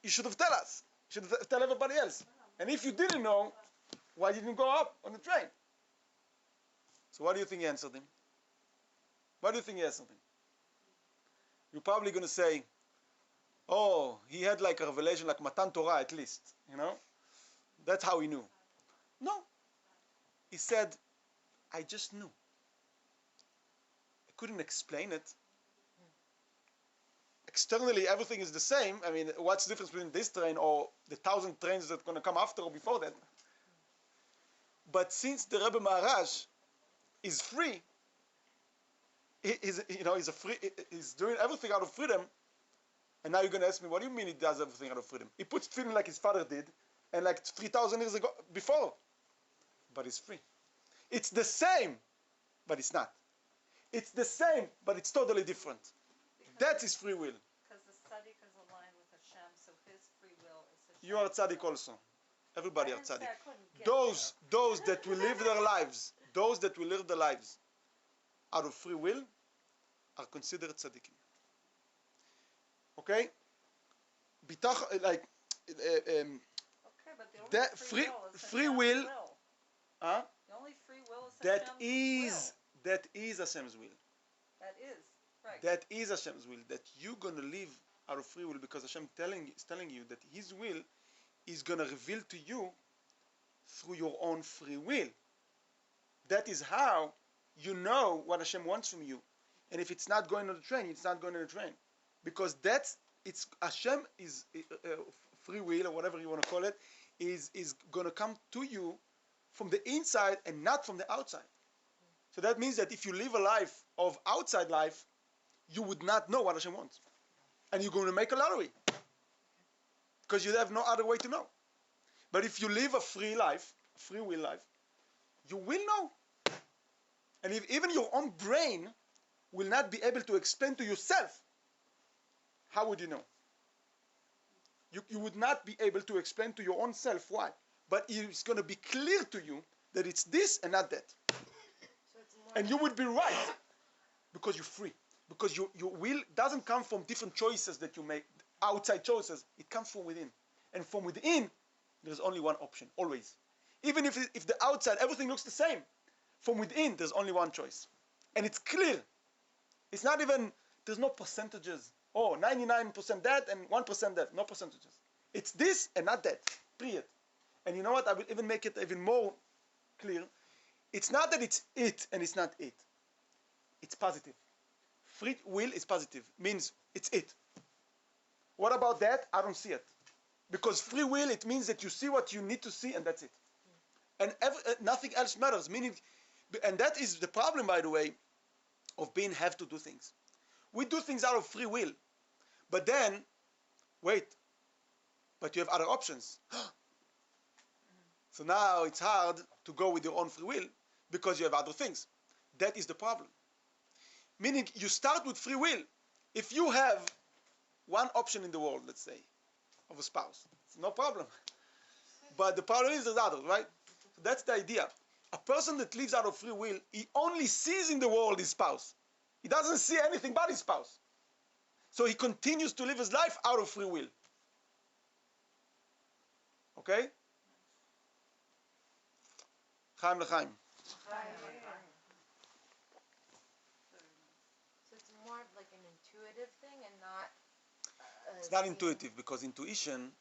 should have told us. You should tell everybody else. And if you didn't know, why didn't you go up on the train? So what do you think he answered him? What do you think he answered him? You're probably going to say, oh, he had like a revelation like Matan Torah at least. You know? That's how he knew. No. He said, I just knew. I couldn't explain it. Externally, everything is the same. I mean, what's the difference between this train or the 1,000 trains that are going to come after or before that? But since the Rebbe Maharash is free, he's doing everything out of freedom. And now you're going to ask me, what do you mean he does everything out of freedom? He puts tefillin like his father did, and like 3,000 years ago before. But he's free. It's the same, but it's not. It's the same, but it's totally different. That is free will. Because the tzaddik is aligned with Hashem, so his free will is Hashem. You are tzaddik also. Everybody I are didn't say tzaddik. I couldn't get Those that will live their lives, out of free will, are considered tzaddikim. Okay? Like, Okay, but the only that free free will will, is Hashem's will. huh? The only free will is That Hashem's is Hashem's will. will. That is, right. That is Hashem's will. That you're gonna live out of free will because Hashem is telling you that His will is gonna reveal to you through your own free will. That is how you know what Hashem wants from you. And if it's not going on the train, it's not going on the train, because it's Hashem is free will, or whatever you want to call it, is going to come to you from the inside and not from the outside. So that means that if you live a life of outside life, you would not know what Hashem wants. And you're going to make a lottery. Because you have no other way to know. But if you live a free life, free will life, you will know. And if even your own brain will not be able to explain to yourself, how would you know? You would not be able to explain to your own self why. But it's going to be clear to you that it's this and not that. And you would be right because you're free. Because your will doesn't come from different choices that you make, outside choices. It comes from within. And from within, there's only one option, always. Even if the outside, everything looks the same. From within, there's only one choice. And it's clear. It's not even, there's no percentages. Oh, 99% that and 1% that. No percentages. It's this and not that. Period. And you know what? I will even make it even more clear. It's not that it's it and it's not it. It's positive. Free will is positive. Means it's it. What about that? I don't see it. Because free will, it means that you see what you need to see and that's it. and nothing else matters. Meaning, and that is the problem, by the way, of being have to do things. We do things out of free will, but then, wait, but you have other options. So now it's hard to go with your own free will because you have other things. That is the problem. Meaning, you start with free will. If you have one option in the world, let's say, of a spouse, it's no problem. But the problem is there's others, right? So that's the idea. A person that lives out of free will, he only sees in the world his spouse. He doesn't see anything but his spouse. So he continues to live his life out of free will. Okay? Chaim l'chaim. So it's more of like an intuitive thing and not. It's not intuitive because intuition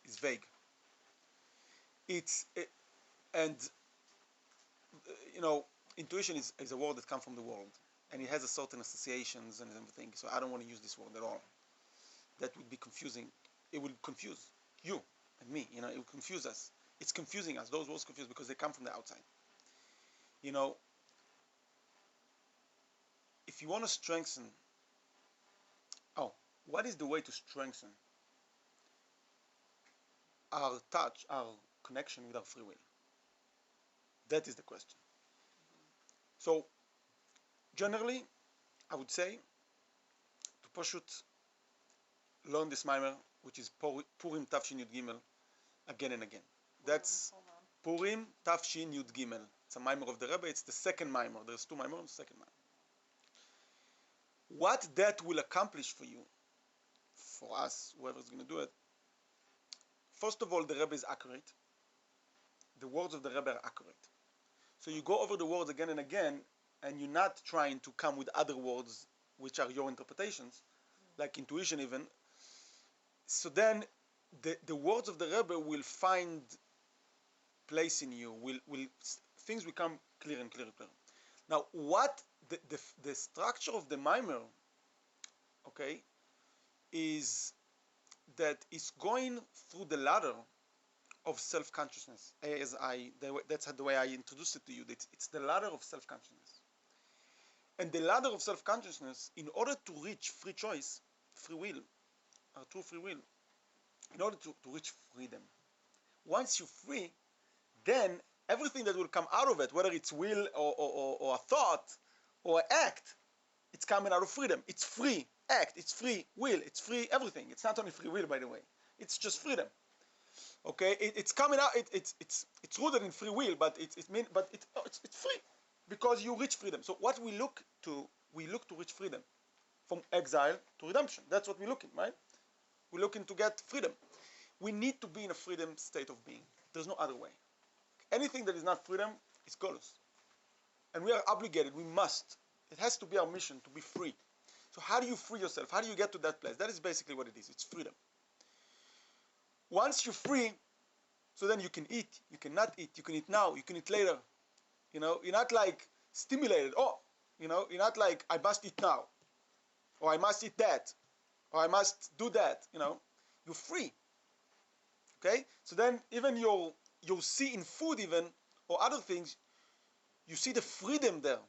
is vague. Intuition is a word that comes from the world, and it has a certain associations and everything. So I don't want to use this word at all. That would be confusing. It would confuse you and me. It would confuse us. It's confusing us. Those words confuse because they come from the outside. If you want to strengthen, what is the way to strengthen our touch, our connection with our free will? That is the question. So, generally, I would say to pashut learn this mimer, which is Purim Tafshin Yud Gimel, again and again. That's Purim Tafshin Yud Gimel. It's a mimer of the Rebbe. It's the second mimer. There's two mimers, second mimer. What that will accomplish for you, for us, whoever's going to do it, first of all, the Rebbe is accurate. The words of the Rebbe are accurate. So you go over the words again and again, and you're not trying to come with other words which are your interpretations, like intuition even. So then the words of the Rebbe will find place in you, things become clear and clear and clear. Now, what the structure of the mimer, okay, is that it's going through the ladder of self-consciousness. That's the way I introduced it to you. It's the ladder of self-consciousness. And the ladder of self-consciousness, in order to reach free choice, free will, true free will, in order to reach freedom. Once you're free, then everything that will come out of it, whether it's will or a thought or an act, it's coming out of freedom. It's free act, it's free will, it's free everything. It's not only free will, by the way. It's just freedom. Okay, it's coming out. It's rooted in free will, but it's free because you reach freedom. So what we look to reach freedom from exile to redemption. That's what we're looking, right? We're looking to get freedom. We need to be in a freedom state of being. There's no other way. Anything that is not freedom is golus, and we are obligated. We must. It has to be our mission to be free. So how do you free yourself? How do you get to that place? That is basically what it is. It's freedom. Once you're free, so then you can eat, you cannot eat, you can eat now, you can eat later. You're not like stimulated. You're not like I must eat now, or I must eat that, or I must do that. You're free. Okay? So then even you'll see in food even, or other things, you see the freedom there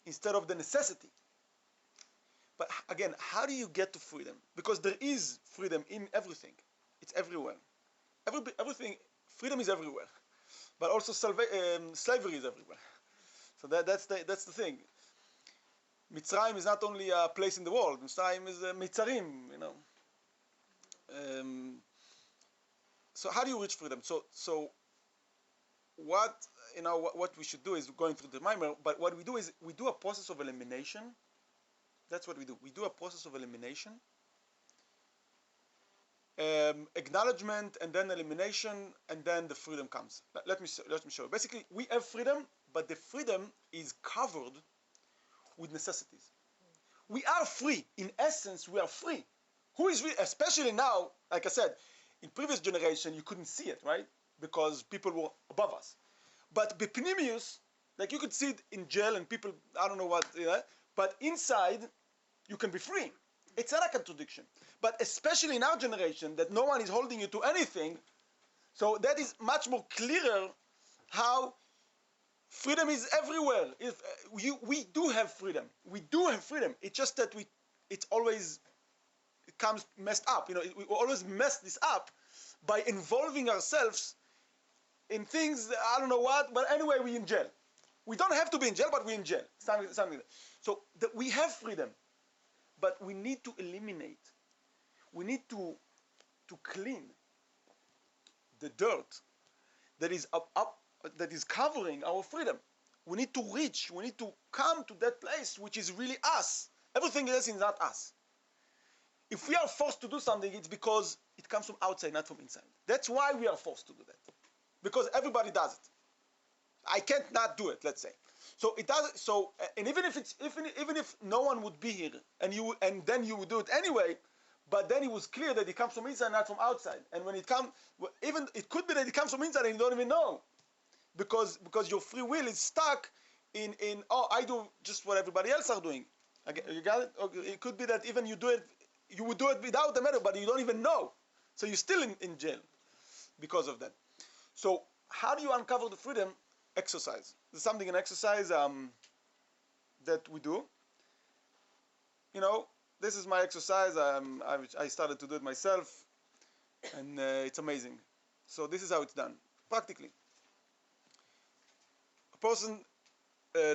instead of the necessity. But again, how do you get to freedom? Because there is freedom in everything. It's everywhere. Everything, freedom is everywhere. But also slavery is everywhere. So that's the thing. Mitzrayim is not only a place in the world. Mitzrayim is Mitzarim, So how do you reach freedom? So what we should do is going through the mimer, but what we do is we do a process of elimination. That's what we do. We do a process of elimination, acknowledgement, and then elimination, and then the freedom comes. Let me show you. Basically, we have freedom, but the freedom is covered with necessities. We are free. In essence, we are free. Who is free? Especially now, like I said, in previous generation, you couldn't see it, right? Because people were above us. But Bepnimius, like you could see it in jail and people, I don't know what, but inside, you can be free. It's not a contradiction. But especially in our generation, that no one is holding you to anything, So that is much more clearer how freedom is everywhere. If we do have freedom, we do have freedom. It's just that it always comes messed up. We always mess this up by involving ourselves in things I don't know what. But anyway, we're in jail. We don't have to be in jail, but we're in jail. Something like that. So we have freedom, but we need to eliminate. We need to clean the dirt that is that is covering our freedom. We need to reach. We need to come to that place which is really us. Everything else is not us. If we are forced to do something, it's because it comes from outside, not from inside. That's why we are forced to do that, because everybody does it. I can't not do it. Let's say. So it does. So and even if no one would be here, and then you would do it anyway, but then it was clear that it comes from inside, not from outside. And when it comes, even it could be that it comes from inside and you don't even know, because your free will is stuck in I do just what everybody else are doing. You got it? Okay. It could be that even you would do it without the matter, but you don't even know. So you're still in jail because of that. So how do you uncover the freedom? Exercise. There's something in exercise that we do. This is my exercise. I started to do it myself, and it's amazing. So this is how it's done, practically. A person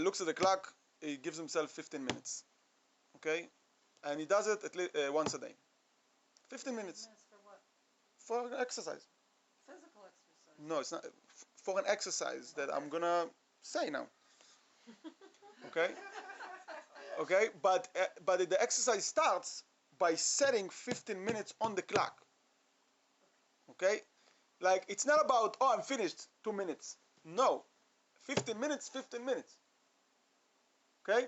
looks at the clock. He gives himself 15 minutes, okay, and he does it at least once a day. 15 minutes. Minutes for what? For an exercise. Physical exercise. No, it's not. For an exercise that I'm gonna say now. Okay. Okay, but the exercise starts by setting 15 minutes on the clock. Okay, like it's not about I'm finished 2 minutes. No, 15 minutes, 15 minutes. Okay,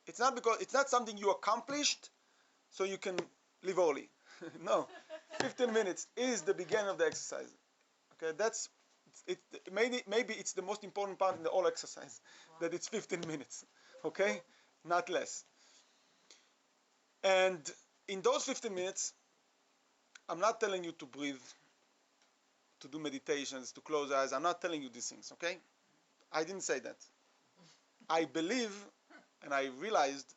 it's not something you accomplished, so you can leave early. No, 15 minutes is the beginning of the exercise. Okay, that's it. Maybe it's the most important part in the whole exercise, that it's 15 minutes. Okay. Not less. And in those 15 minutes, I'm not telling you to breathe, to do meditations, to close eyes. I'm not telling you these things, okay? I didn't say that. I believe, and I realized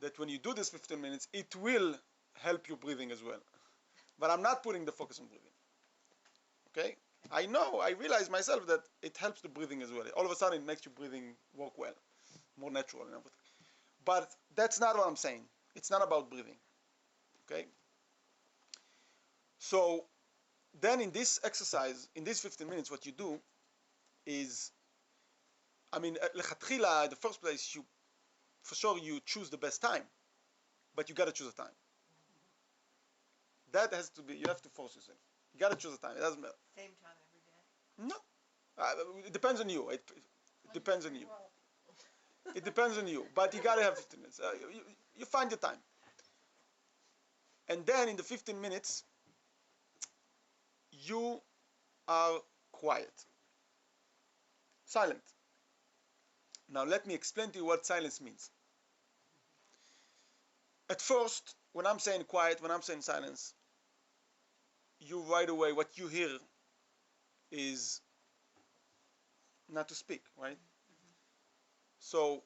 that when you do this 15 minutes, it will help you breathing as well. But I'm not putting the focus on breathing, okay? I realize myself that it helps the breathing as well. All of a sudden, it makes your breathing work well, more natural and everything. But that's not what I'm saying. It's not about breathing. Okay? So then in this exercise, in these 15 minutes, what you do is, lechatchila, the first place, for sure you choose the best time, but you got to choose a time. That has to be, you have to force yourself. You got to choose a time. It doesn't matter. Same time every day. No. It depends on you. It depends on you. It depends on you, but you gotta have 15 minutes. You find the time. And then in the 15 minutes, you are quiet. Silent. Now let me explain to you what silence means. At first, when I'm saying quiet, when I'm saying silence, you right away, what you hear is not to speak, right? So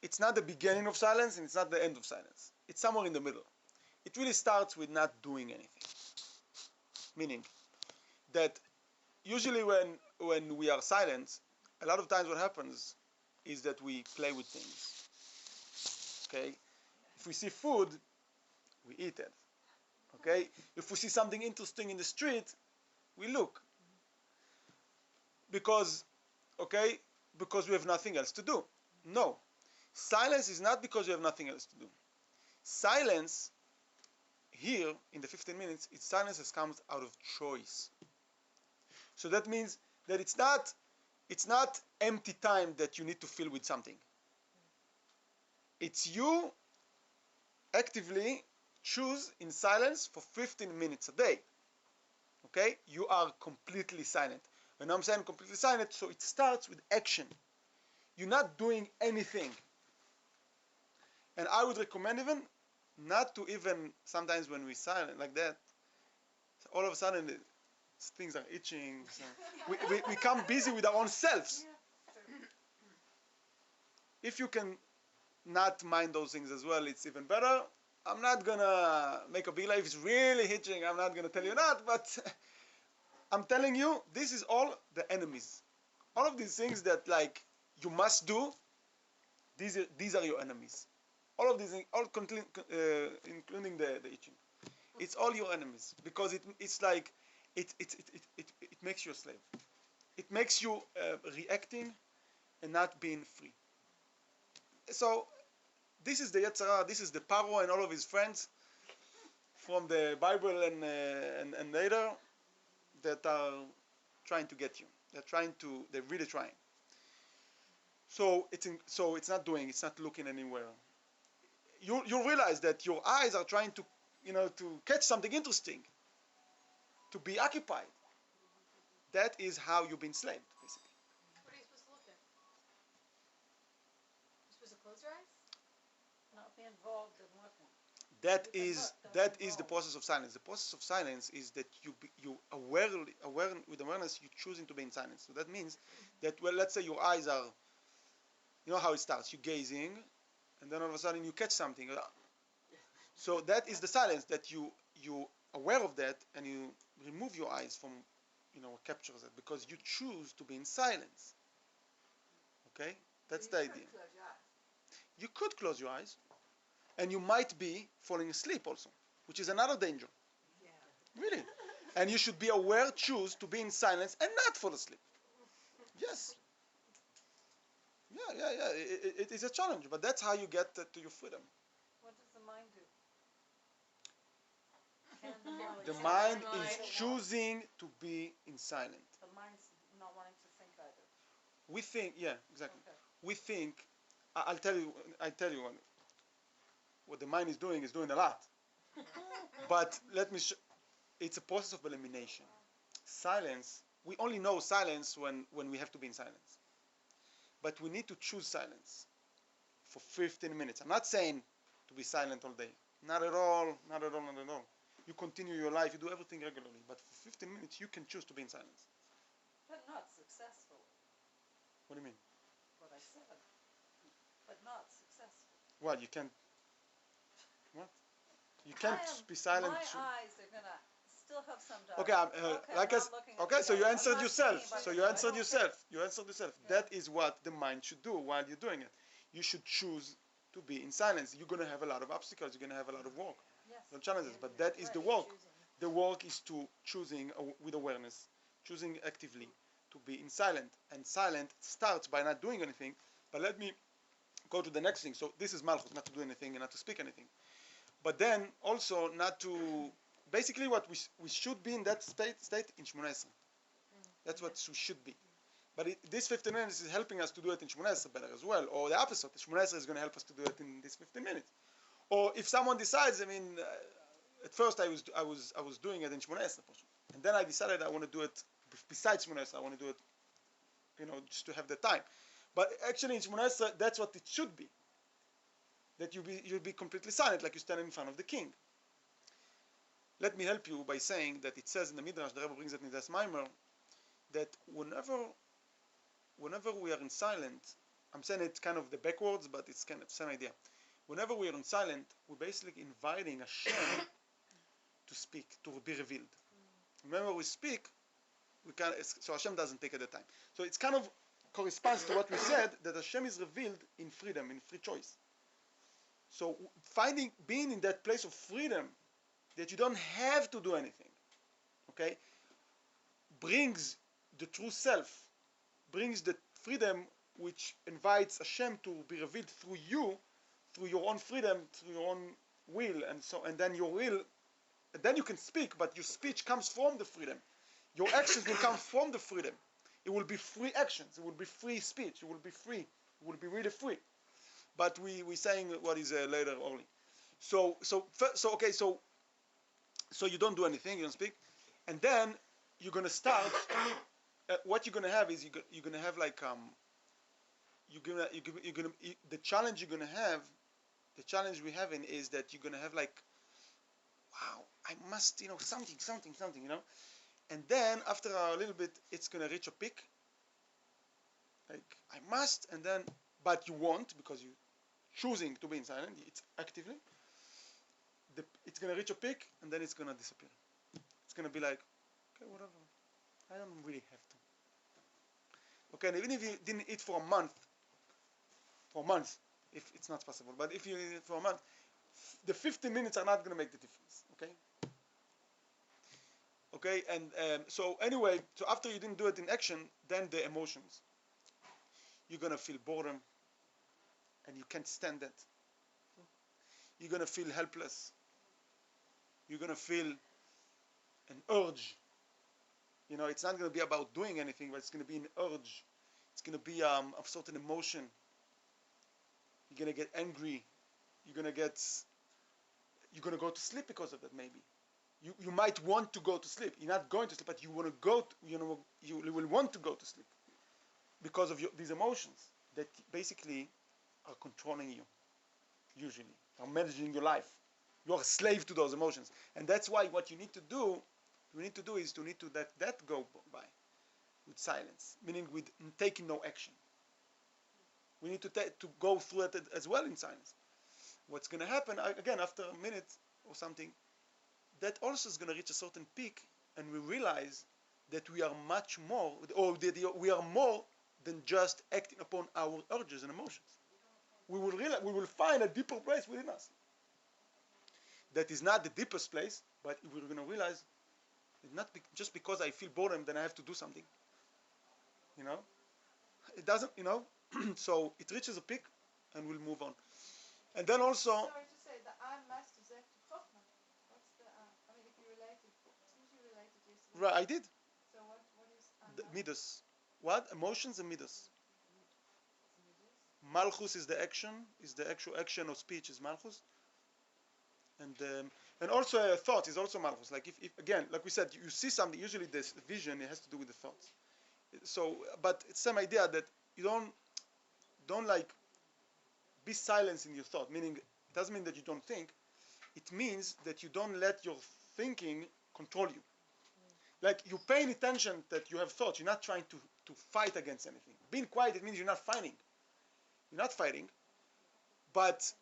it's not the beginning of silence and it's not the end of silence. It's somewhere in the middle. It really starts with not doing anything. Meaning that usually when we are silent, a lot of times what happens is that we play with things. Okay? If we see food, we eat it. Okay? If we see something interesting in the street, we look. Because we have nothing else to do. No. Silence is not because you have nothing else to do. Silence here in the 15 minutes, silence has come out of choice. So that means that it's not empty time that you need to fill with something. It's you actively choose in silence for 15 minutes a day. Okay? You are completely silent. When I'm saying completely silent, so it starts with action. You're not doing anything. And I would recommend even not to even, sometimes when we're silent like that, all of a sudden things are itching. So we become busy with our own selves. If you can not mind those things as well, it's even better. I'm not gonna make a big life. If it's really itching, I'm not gonna tell you that, but I'm telling you, this is all the enemies. All of these things that like you must do, these are your enemies. All of these things, including the itching. It's all your enemies because it's like it makes you a slave. It makes you reacting and not being free. So this is the Yetzer Hara, this is the Paro and all of his friends from the Bible and later that are trying to get you. They're really trying. So it's not doing, it's not looking anywhere. You realize that your eyes are trying to, to catch something interesting, to be occupied. That is how you've been enslaved, basically. What are you supposed to look at? You're supposed to close your eyes? Not be involved in looking. That You can is look, don't be the involved. process of silence. The process of silence is that you with awareness, you're choosing to be in silence. So that means that, well, let's say your eyes are, you know how it starts. You're gazing, and then all of a sudden you catch something. So that is the silence, that you aware of that, and you remove your eyes from, what captures it, because you choose to be in silence. Okay, that's the idea. You could close your eyes, and you might be falling asleep also, which is another danger. Really. And you should be aware, choose to be in silence and not fall asleep. Yes. Yeah. It is a challenge, but that's how you get to your freedom. What does the mind do? Can the mind, The say mind one is way, choosing to be in silence. the mind's not wanting to think either. We think, yeah, exactly. Okay. We think, I'll tell you what the mind is doing a lot. But let me it's a process of elimination. Silence, we only know silence when we have to be in silence. But we need to choose silence for 15 minutes. I'm not saying to be silent all day. Not at all. You continue your life, you do everything regularly. But for 15 minutes, you can choose to be in silence. But not successfully. What do you mean? What I said. But not successfully. Well, you can't. What? You can't be silent. My eyes are gonna still have some doubt. Okay, like I'm not looking at okay, the so you guy. I'm answered not yourself. thinking about So the you guy. answered Okay. yourself. You answered yourself. Yeah. That is what the mind should do while you're doing it. You should choose to be in silence. You're going to have a lot of obstacles. You're going to have a lot of work, Yes. no challenges. But that is the work. The work is to choosing with awareness, choosing actively to be in silent. And silent starts by not doing anything. But let me go to the next thing. So this is malchus, not to do anything and not to speak anything. But then also not to, basically what we should be in that state in Shmona Esrei. That's what we should be. But this 15 minutes is helping us to do it in Shmona Esrei better as well. Or the opposite, Shmona Esrei is going to help us to do it in this 15 minutes. Or if someone decides, at first I was doing it in Shmona Esrei, and then I decided I want to do it besides Shmona Esrei. I want to do it, just to have the time. But actually in Shmona Esrei, that's what it should be. That you'll be completely silent, like you stand in front of the king. Let me help you by saying that it says in the Midrash, the Rebbe brings it in this Maimer, that whenever we are in silent, I'm saying it kind of the backwards, but it's kind of the same idea. Whenever we are in silent, we're basically inviting Hashem to speak, to be revealed. Whenever we speak, so Hashem doesn't take at the time. So it's kind of corresponds to what we said, that Hashem is revealed in freedom, in free choice. So being in that place of freedom, that you don't have to do anything, okay, brings the true self, brings the freedom which invites Hashem to be revealed through you, through your own freedom, through your own will, and then your will, and then you can speak, but your speech comes from the freedom. Your actions will come from the freedom. It will be free actions. It will be free speech. It will be free. It will be really free. But we're saying what is later only. So you don't do anything, you don't speak, and then you're gonna start. What you're gonna have is you're gonna have like the challenge you're gonna have. The challenge we're having is that you're gonna have like, wow, I must something, And then after a little bit, it's gonna reach a peak. Like I must, and then, but you won't because you choosing to be in silent. It's actively. It's gonna reach a peak, and then it's gonna disappear. It's gonna be like, okay, whatever. I don't really have to. Okay, and even if you didn't eat for a month, if it's not possible, but if you eat it for a month, the 15 minutes are not gonna make the difference. Okay. Okay, and so anyway, so after you didn't do it in action, then the emotions. You're gonna feel boredom, and you can't stand that. You're gonna feel helpless. You're gonna feel an urge. You know, it's not gonna be about doing anything, but it's gonna be an urge. It's gonna be a certain emotion. You're gonna get angry. You're gonna go to sleep because of that. Maybe you might want to go to sleep. You're not going to sleep, but you want to go. You will want to go to sleep because of these emotions that basically are controlling you. Usually, are managing your life. You are a slave to those emotions, and that's why what you need to do is to let that go by with silence, meaning with taking no action. We need to go through it as well in silence. What's going to happen again after a minute or something? That also is going to reach a certain peak, and we realize that we are much more, or that we are more than just acting upon our urges and emotions. We will find a deeper place within us. That is not the deepest place, but we're going to realize it's not just because I feel boredom, then I have to do something. You know, it doesn't. You know, so it reaches a peak, and we'll move on. And then also, Sorry to say, the I must is active Chochmah. What's the I mean, if you relate it, since you related yesterday. right, I did So what is I the must? midas. What emotions and midas? Malchus is the action, is the actual action of speech is Malchus, and also a thought is also Malchus. Like if again, like we said, you see something. Usually, this vision it has to do with the thoughts. So, but it's the same idea that you don't like be silent in your thought. Meaning, it doesn't mean that you don't think. It means that you don't let your thinking control you. Like you're paying attention that you have thoughts. You're not trying to fight against anything. Being quiet, it means you're not fighting. You're not fighting, but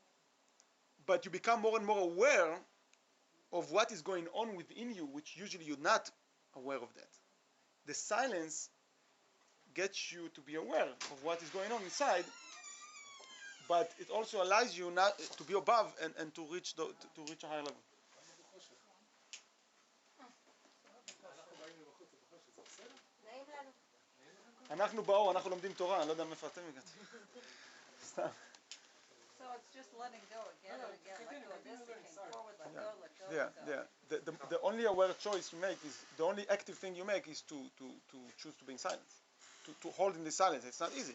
you become more and more aware of what is going on within you, which usually you're not aware of that. The silence gets you to be aware of what is going on inside, but it also allows you not to be above and to reach a higher level. נעים לנו. אנחנו באור, אנחנו לומדים תורה, אני לא יודע מאיפה אתם הגעתם. סתם. So it's just letting go again and again. Let go of this, it came forward, let go, let go, Yeah, let go. yeah. The only aware choice you make is, the only active thing you make is to choose to be in silence. To hold in the silence. It's not easy.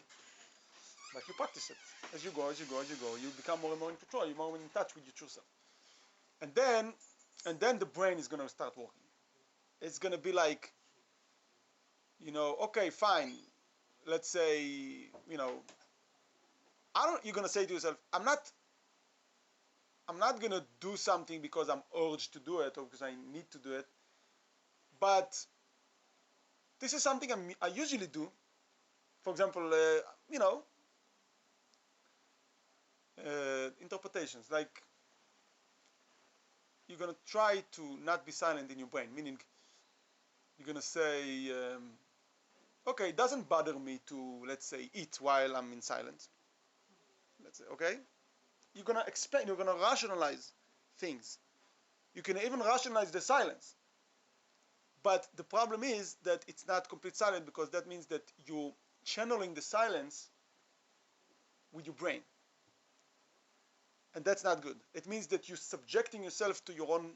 But you practice it. As you go, you become more and more in control, you're more in touch with your true self. And then the brain is gonna start working. It's gonna be like, okay, fine. Let's say, you're gonna say to yourself, I'm not gonna do something because I'm urged to do it or because I need to do it. But this is something I usually do. For example, interpretations. Like, you're gonna try to not be silent in your brain, meaning you're gonna say, okay, it doesn't bother me to, let's say, eat while I'm in silence. Let's say, okay? You're gonna explain, you're gonna rationalize things. You can even rationalize the silence. But the problem is that it's not complete silence, because that means that you're channeling the silence with your brain. And that's not good. It means that you're subjecting yourself to your own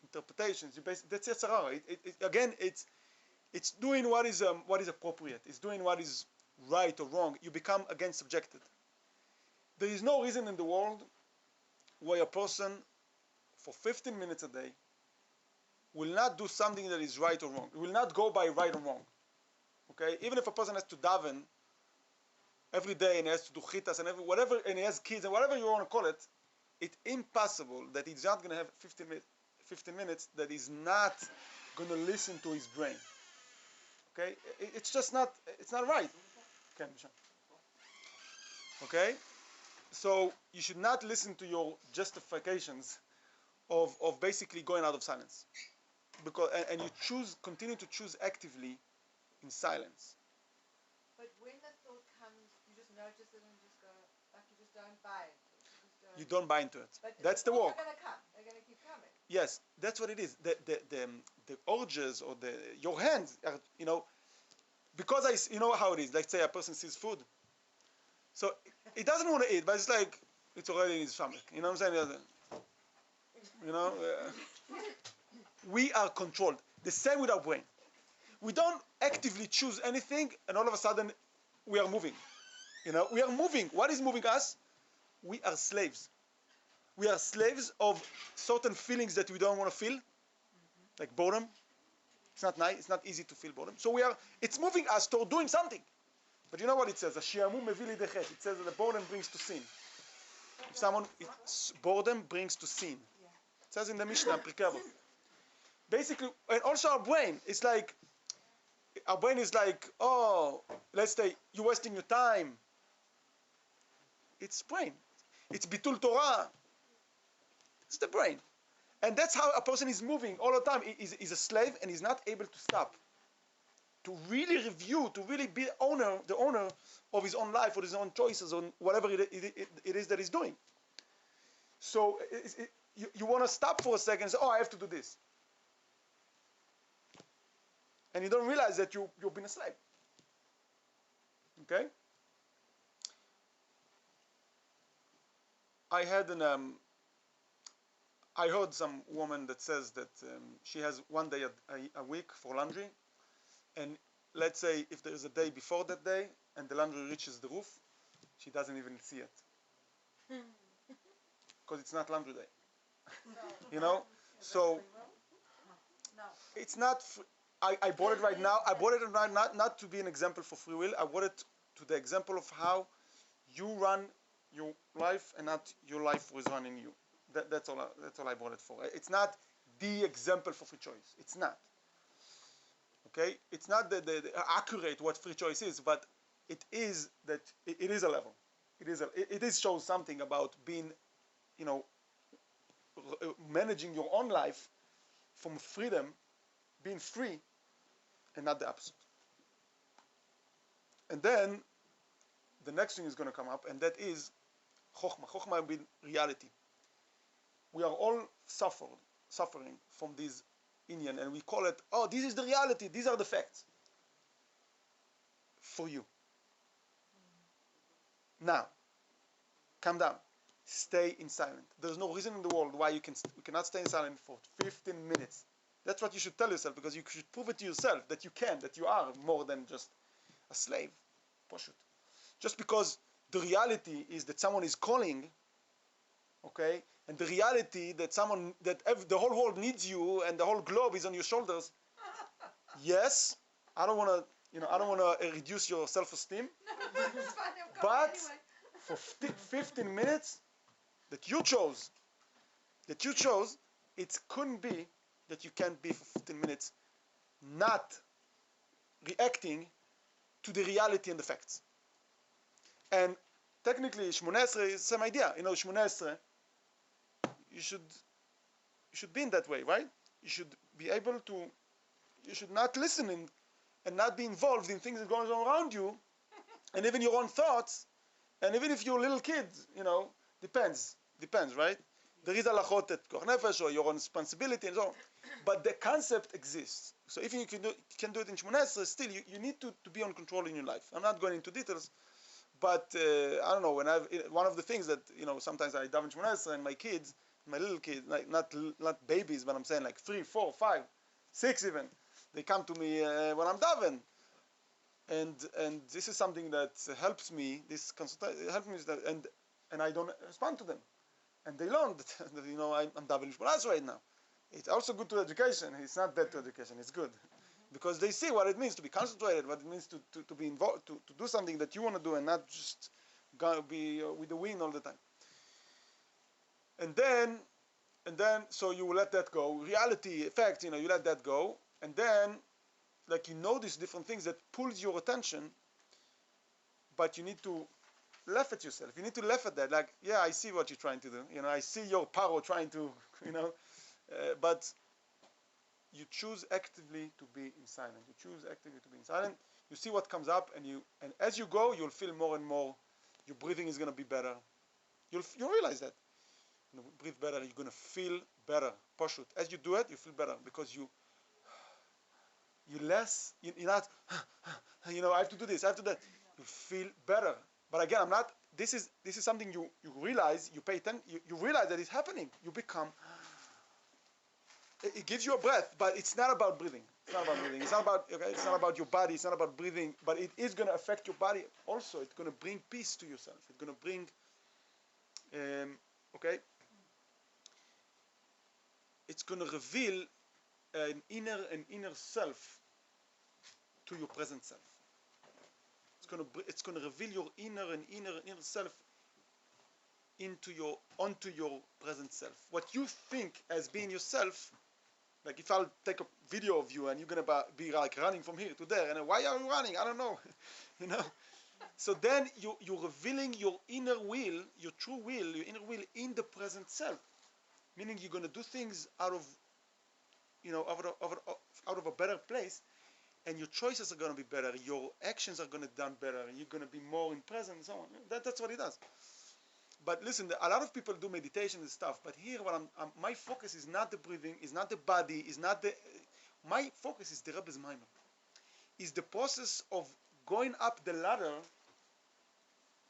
interpretations. That's Yetzirah. Again, it's doing what is appropriate. It's doing what is right or wrong. You become again subjected. There is no reason in the world why a person for 15 minutes a day will not do something that is right or wrong. It will not go by right or wrong. Okay? Even if a person has to daven every day and he has to do chitas and whatever, and he has kids and whatever you want to call it, it's impossible that he's not going to have 15 minutes that is not going to listen to his brain. Okay, it's just not, it's not right. Okay, Michelle. Okay, so you should not listen to your justifications of basically going out of silence, because and you continue to choose actively in silence. But when the thought comes, you just notice it and just go, like you just don't buy it. You don't buy into it. But That's the thoughts work. are going to come. They're going to keep coming. Yes, that's what it is. The urges or your hands are, because you know how it is. Like say a person sees food, so he doesn't want to eat, but it's like it's already in his stomach. You know what I'm saying? You know, we are controlled. The same with our brain. We don't actively choose anything, and all of a sudden, we are moving. We are moving. What is moving us? We are slaves. We are slaves of certain feelings that we don't want to feel, like boredom. It's not nice. It's not easy to feel boredom. So it's moving us toward doing something. But you know what it says? It says that the boredom brings to sin. Boredom brings to sin. It says in the Mishnah, Pirkei Avot. Basically, and also our brain. It's like, our brain is like, oh, let's say you're wasting your time. It's brain. It's bitul Torah. It's the brain. And that's how a person is moving all the time. He's a slave and he's not able to stop. To really review, to really be the owner of his own life or his own choices or whatever it is that he's doing. So you want to stop for a second and say, oh, I have to do this. And you don't realize that you've been a slave. Okay? I heard some woman that says that she has one day a week for laundry, and let's say if there is a day before that day and the laundry reaches the roof, she doesn't even see it because it's not laundry day. So No. it's not. I brought it right now. I brought it right not to be an example for free will. I brought it to the example of how you run your life and not your life was running you. That's all I brought it for. It's not the example for free choice. It's not. Okay? It's not the accurate what free choice is, but it is that it is a level. It is shows something about being, managing your own life from freedom, being free, and not the opposite. And then the next thing is going to come up, and that is chokhmah. Chokhmah being reality. We are all suffering from this inyan, and we call it, oh, this is the reality, these are the facts. For you. Now, calm down. Stay in silence. There's no reason in the world why we cannot stay in silence for 15 minutes. That's what you should tell yourself, because you should prove it to yourself that you can, that you are more than just a slave. Just because the reality is that someone is calling, okay, and the reality that the whole world needs you and the whole globe is on your shoulders. Yes, I don't want to reduce your self-esteem, but for 15 minutes that you chose, it couldn't be that you can't be for 15 minutes not reacting to the reality and the facts. And technically, Shmoneh Esrei is the same idea. Shmoneh Esrei, you should be in that way, right? You should be able to, you should not listen and not be involved in things that are going on around you, and even your own thoughts, and even if you're a little kid, depends, right? There is halachot at Koach Nefesh or your own responsibility and so on. But the concept exists. So if you can do it in Shmoneh Esrei, still you need to be on control in your life. I'm not going into details, but I don't know, one of the things that, sometimes I daven Shmoneh Esrei and my kids, my little kids, like not babies, but I'm saying like 3, 4, 5, 6 even, they come to me when I'm daven. And this is something that helps me, this consultation helps me, and I don't respond to them. And they learn that, I'm davening Shmoneh Esrei right now. It's also good to education. It's not bad to education. It's good. Because they see what it means to be concentrated, what it means to be involved, to do something that you want to do and not just be with the wind all the time. And then, so you let that go. Reality, fact, you let that go. and then like you notice different things that pulls your attention, but you need to laugh at yourself. You need to laugh at that. Like, yeah, I see what you're trying to do. You know, I see your power trying to, you know, but you choose actively to be in silence. You choose actively to be in silence. You see what comes up, and as you go, you'll feel more and more. Your breathing is gonna be better. You'll realize that. You know, breathe better. You're gonna feel better. Pashut. As you do it, you feel better because you less. You're not. You know, I have to do this. I have to do that. You feel better. But again, I'm not. This is something you realize. You pay attention. You realize that it's happening. You become. It gives you a breath, but it's not about breathing. It's not about breathing. It's not about, okay, it's not about your body. It's not about breathing, but it is going to affect your body also. It's going to bring peace to yourself. It's going to bring, okay, it's going to reveal an inner self to your present self. It's going to reveal your inner self onto your present self. What you think as being yourself. Like if I'll take a video of you and you're gonna be like running from here to there, and why are you running? I don't know, you know. So then you're revealing your inner will, your true will, your inner will in the present self. Meaning you're gonna do things out of, you know, out of a better place, and your choices are gonna be better. Your actions are gonna be done better, and you're gonna be more in present and so on. That's what it does. But listen, a lot of people do meditation and stuff. But here, what my focus is not the breathing, is not the body, is not the. My focus is the Rebbe's Maimer. Is the process of going up the ladder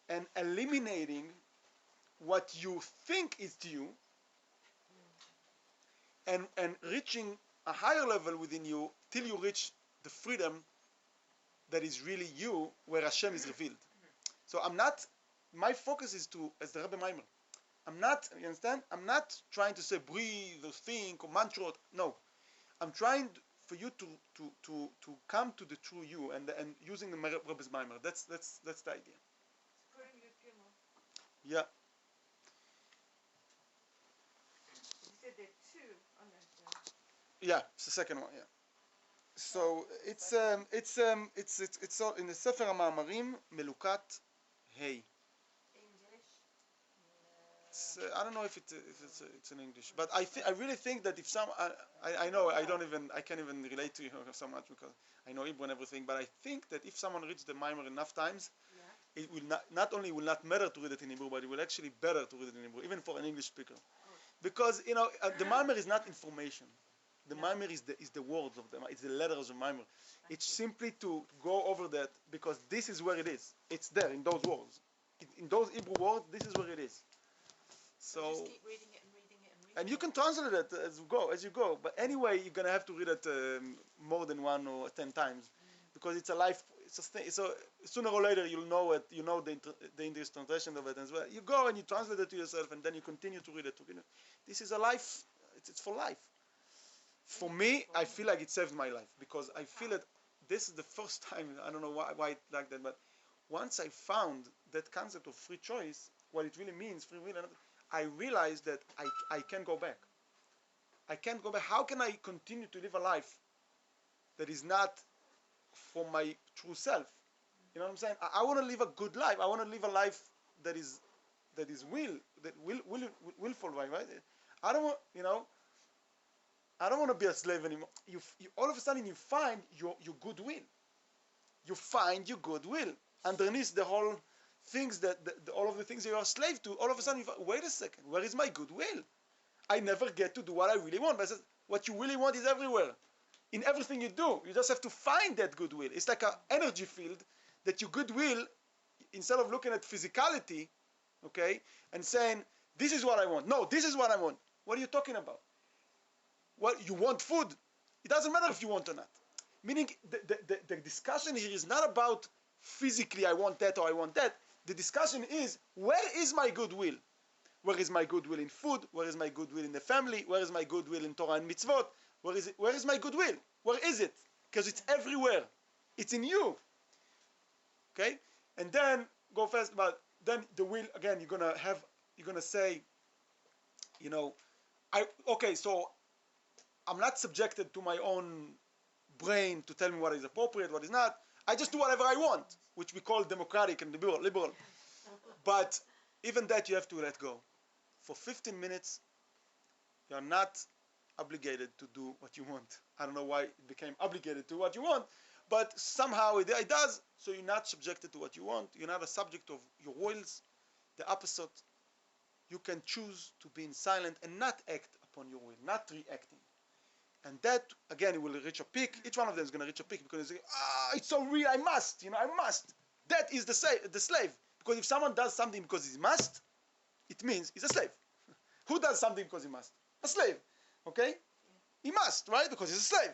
and eliminating what you think is to you, and reaching a higher level within you till you reach the freedom that is really you, where Hashem is revealed. So I'm not. My focus is as the Rebbe Maimer. I'm not, you understand? I'm not trying to say breathe or think or mantra. No. I'm trying for you to come to the true you and using the Rebbe's Maimer. That's the idea. Yeah. You said there are two on that. Yeah, it's the second one, yeah. So it's all in the Sefer HaMa'amarim Melukat Hey. I don't know if it's in English, but I really think that if I know I can't even relate to you so much because I know Hebrew and everything, but I think that if someone reads the Maimer enough times, it will not only will not matter to read it in Hebrew, but it will actually better to read it in Hebrew, even for an English speaker, because you know the Maimer is not information. The Maimer is the words of them. It's the letters of Maimer. It's simply to go over that because this is where it is. It's there in those words, in those Hebrew words. This is where it is. So just keep reading it and reading it and reading and you can translate it as you go. But anyway, you're gonna have to read it more than 1 or 10 times, because it's a life. It's a thing. So sooner or later you'll know it. You know the English translation of it as well. You go and you translate it to yourself, and then you continue to read it. This is a life. It's for life. For me, I feel like it saved my life because I feel that this is the first time. I don't know why it's like that, but once I found that concept of free choice, what it really means, free will, I realized that I can't go back. I can't go back. How can I continue to live a life that is not for my true self? You know what I'm saying? I want to live a good life. I want to live a life that is willful, right? I don't want, I don't want to be a slave anymore. You all of a sudden you find your goodwill. You find your goodwill underneath the whole things all of the things you are a slave to. All of a sudden you find, wait a second, where is my goodwill? I never get to do what I really want. But I said, what you really want is everywhere. In everything you do, you just have to find that goodwill. It's like an energy field that your goodwill, instead of looking at physicality, okay, and saying, this is what I want. No, this is what I want. What are you talking about? Well, you want food. It doesn't matter if you want or not. Meaning the discussion here is not about physically I want that or I want that. The discussion is, where is my goodwill? Where is my goodwill in food? Where is my goodwill in the family? Where is my goodwill in Torah and mitzvot? Where is it? Where is my goodwill? Where is it? Because it's everywhere. It's in you. Okay? And then go fast, but then the will again. You're gonna say, so I'm not subjected to my own brain to tell me what is appropriate, what is not. I just do whatever I want, which we call democratic and liberal. But even that you have to let go. For 15 minutes, you're not obligated to do what you want. I don't know why it became obligated to what you want, but somehow it does. So you're not subjected to what you want. You're not a subject of your wills. The opposite. You can choose to be in silent and not act upon your will, not reacting. And that, again, it will reach a peak. Each one of them is going to reach a peak because it's so real, I must, I must. That is the slave. Because if someone does something because he must, it means he's a slave. Who does something because he must? A slave. Okay? He must, right? Because he's a slave.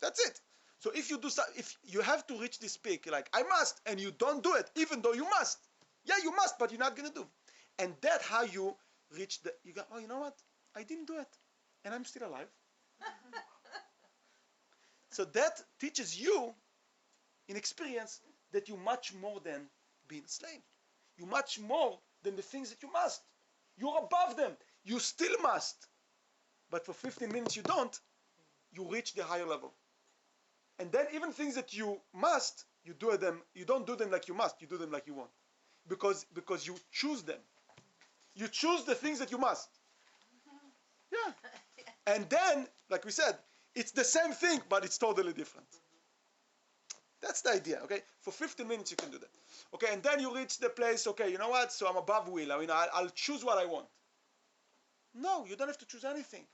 That's it. So if you have to reach this peak, like, I must, and you don't do it, even though you must. Yeah, you must, but you're not going to do. And that's how you reach you go, oh, you know what? I didn't do it. And I'm still alive. So that teaches you, in experience, that you're much more than being a slave. You're much more than the things that you must. You're above them. You still must. But for 15 minutes you don't, you reach the higher level. And then even things that you must, you don't do them like you must, you do them like you want. Because you choose them. You choose the things that you must. Yeah. And then, like we said, it's the same thing, but it's totally different. That's the idea, okay? For 15 minutes you can do that. Okay, and then you reach the place, okay, you know what? So I'm above will. I'll choose what I want. No, you don't have to choose anything.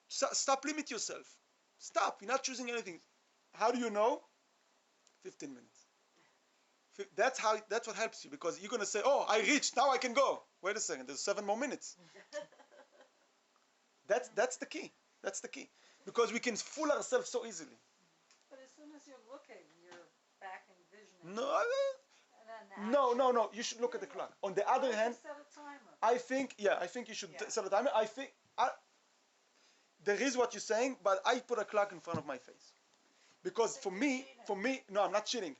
Stop limit yourself. Stop. You're not choosing anything. How do you know? 15 minutes. That's what helps you, because you're going to say, oh, I reached, now I can go. Wait a second, there's 7 more minutes. That's the key. That's the key. Because we can fool ourselves so easily. But as soon as you're looking, you're back envisioning. No, no. You should look at the clock. On the other hand, set a timer. I think you should set a timer. There is what you're saying, but I put a clock in front of my face. Because for me, no, I'm not cheating.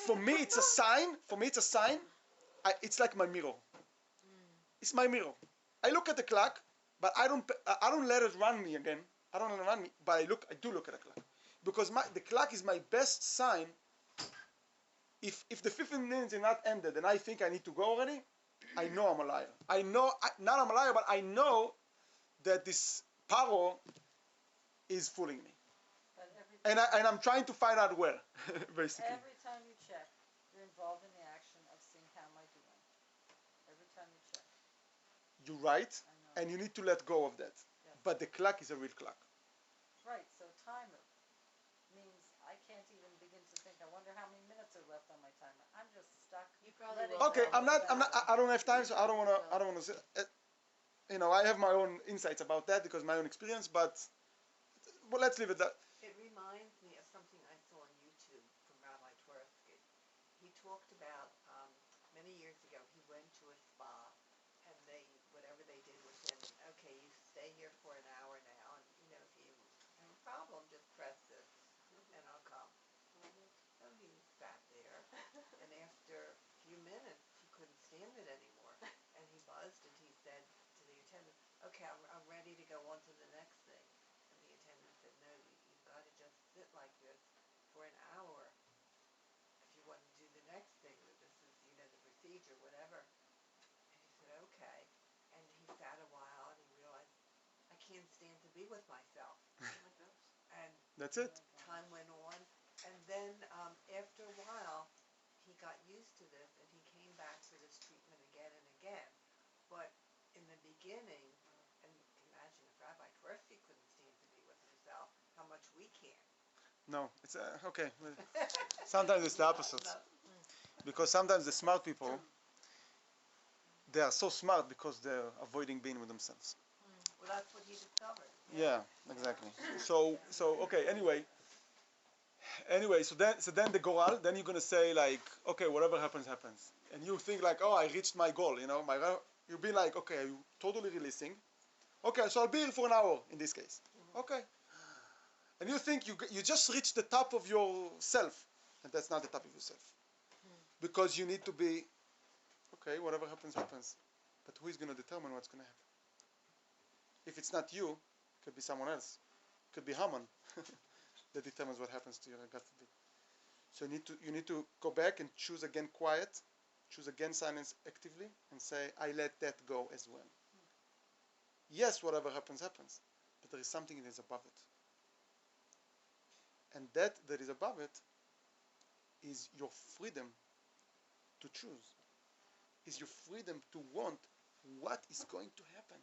For me, it's a sign. It's like my mirror. It's my mirror. I look at the clock, but I don't let it run me again. I don't let it run me, but I do look at the clock. Because the clock is my best sign. If the 15 minutes is not ended and I think I need to go already, I know I'm a liar. Not I'm a liar, but I know that this Paro is fooling me. And I'm trying to find out where, basically. Every time you check, you're involved in the action of seeing how am I doing. Every time you check. You're right, I know. and you need to let go of that. Yes. But the clock is a real clock. Right, so timer means I can't even begin to think, I wonder how many minutes are left on my timer. I'm just stuck. You probably letting will. Okay, go I'm not. of that. I don't have time, so I don't wanna say. I have my own insights about that because my own experience. But let's leave it that. It reminds me of something I saw on YouTube from Rabbi Twersky. He talked about many years ago he went to a spa and whatever they did with him, okay, you stay here for an hour now, and if you have a problem, just press this and I'll come. So he sat there, and after a few minutes he couldn't stand it anymore, and he buzzed and he said to the attendant, okay, I'm ready to go on to the next thing. And the attendant said, no, you've got to just sit like this for an hour if you want to do the next thing. This is, the procedure, whatever. And he said, okay. And he sat a while and he realized, I can't stand to be with myself. And That's it. time went on. And then after a while, he got used to this and he came back for this treatment again and again. But in the beginning, and imagine if Rabbi Twersky couldn't stand to be with himself, how much we can't. No, it's okay. Sometimes it's the opposite. Because sometimes the smart people, they are so smart because they're avoiding being with themselves. Well, that's what he discovered. Yeah, exactly. So okay. Anyway, so then the goal. Then you're gonna say like, okay, whatever happens, happens, and you think like, oh, I reached my goal. You'll be like, okay, are you totally releasing? Okay, so I'll be here for an hour in this case. Okay. And you think you just reached the top of yourself, and that's not the top of yourself, because you need to be, okay, whatever happens, happens, but who is going to determine what's going to happen? If it's not you, it could be someone else. It could be Haman. that determines what happens to you, God forbid. So you need to go back and choose again quiet, choose again silence actively, and say, I let that go as well. Yes, whatever happens, happens. But there is something that is above it. And that is above it is your freedom to choose. Is your freedom to want what is going to happen.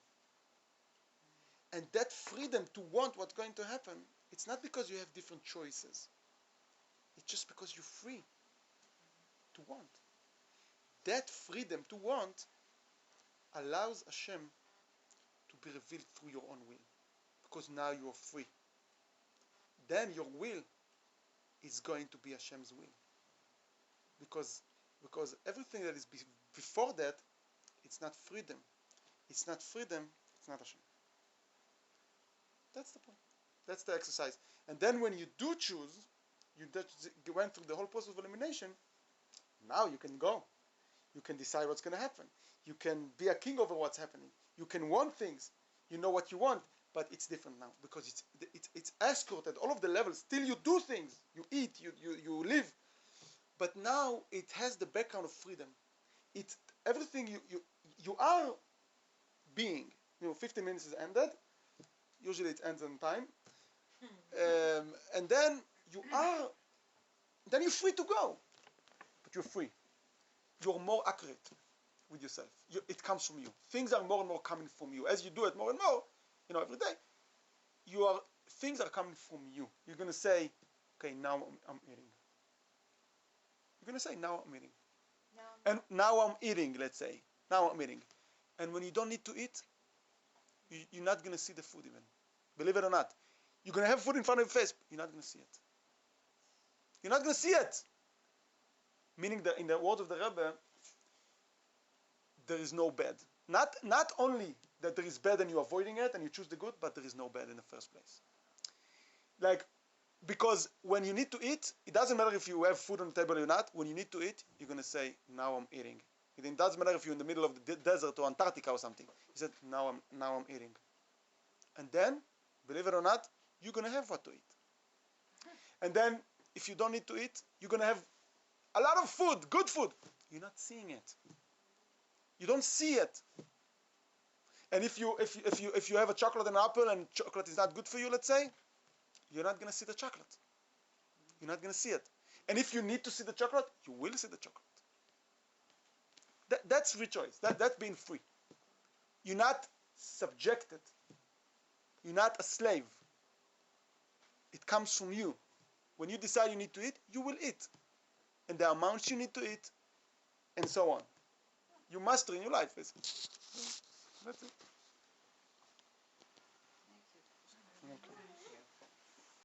And that freedom to want what's going to happen, it's not because you have different choices. It's just because you're free to want. That freedom to want allows Hashem to be revealed through your own will. Because now you are free. Then your will is going to be Hashem's will. Because everything that is before that, it's not freedom. It's not freedom, it's not Hashem. That's the point. That's the exercise. And then when you do choose, you went through the whole process of elimination, now you can go. You can decide what's going to happen. You can be a king over what's happening. You can want things. You know what you want, but it's different now because it's escorted all of the levels. Still you do things. You eat, you live. But now it has the background of freedom. It's everything you are being. 15 minutes is ended. Usually it ends on time. And then you're free to go. But you're free. You're more accurate with yourself. It comes from you. Things are more and more coming from you. As you do it more and more, every day, things are coming from you. You're going to say, okay, now I'm eating. You're going to say, now I'm eating. And now I'm eating, let's say. Now I'm eating. And when you don't need to eat, you're not going to see the food even. Believe it or not. You're going to have food in front of your face, but you're not going to see it. You're not going to see it. Meaning that in the words of the Rebbe, there is no bad. Not only that there is bad and you're avoiding it and you choose the good, but there is no bad in the first place. Because when you need to eat, it doesn't matter if you have food on the table or not. When you need to eat, you're going to say, now I'm eating. It doesn't matter if you're in the middle of the desert or Antarctica or something. He said, now I'm eating. And then, believe it or not, you're going to have what to eat. And then, if you don't need to eat, you're going to have a lot of food, good food. You're not seeing it. You don't see it. And if you have a chocolate and an apple and chocolate is not good for you, let's say, you're not going to see the chocolate. You're not going to see it. And if you need to see the chocolate, you will see the chocolate. That's free choice. That's being free. You're not subjected. You're not a slave. It comes from you. When you decide you need to eat, you will eat. And the amounts you need to eat, and so on. You master in your life, basically. That's it.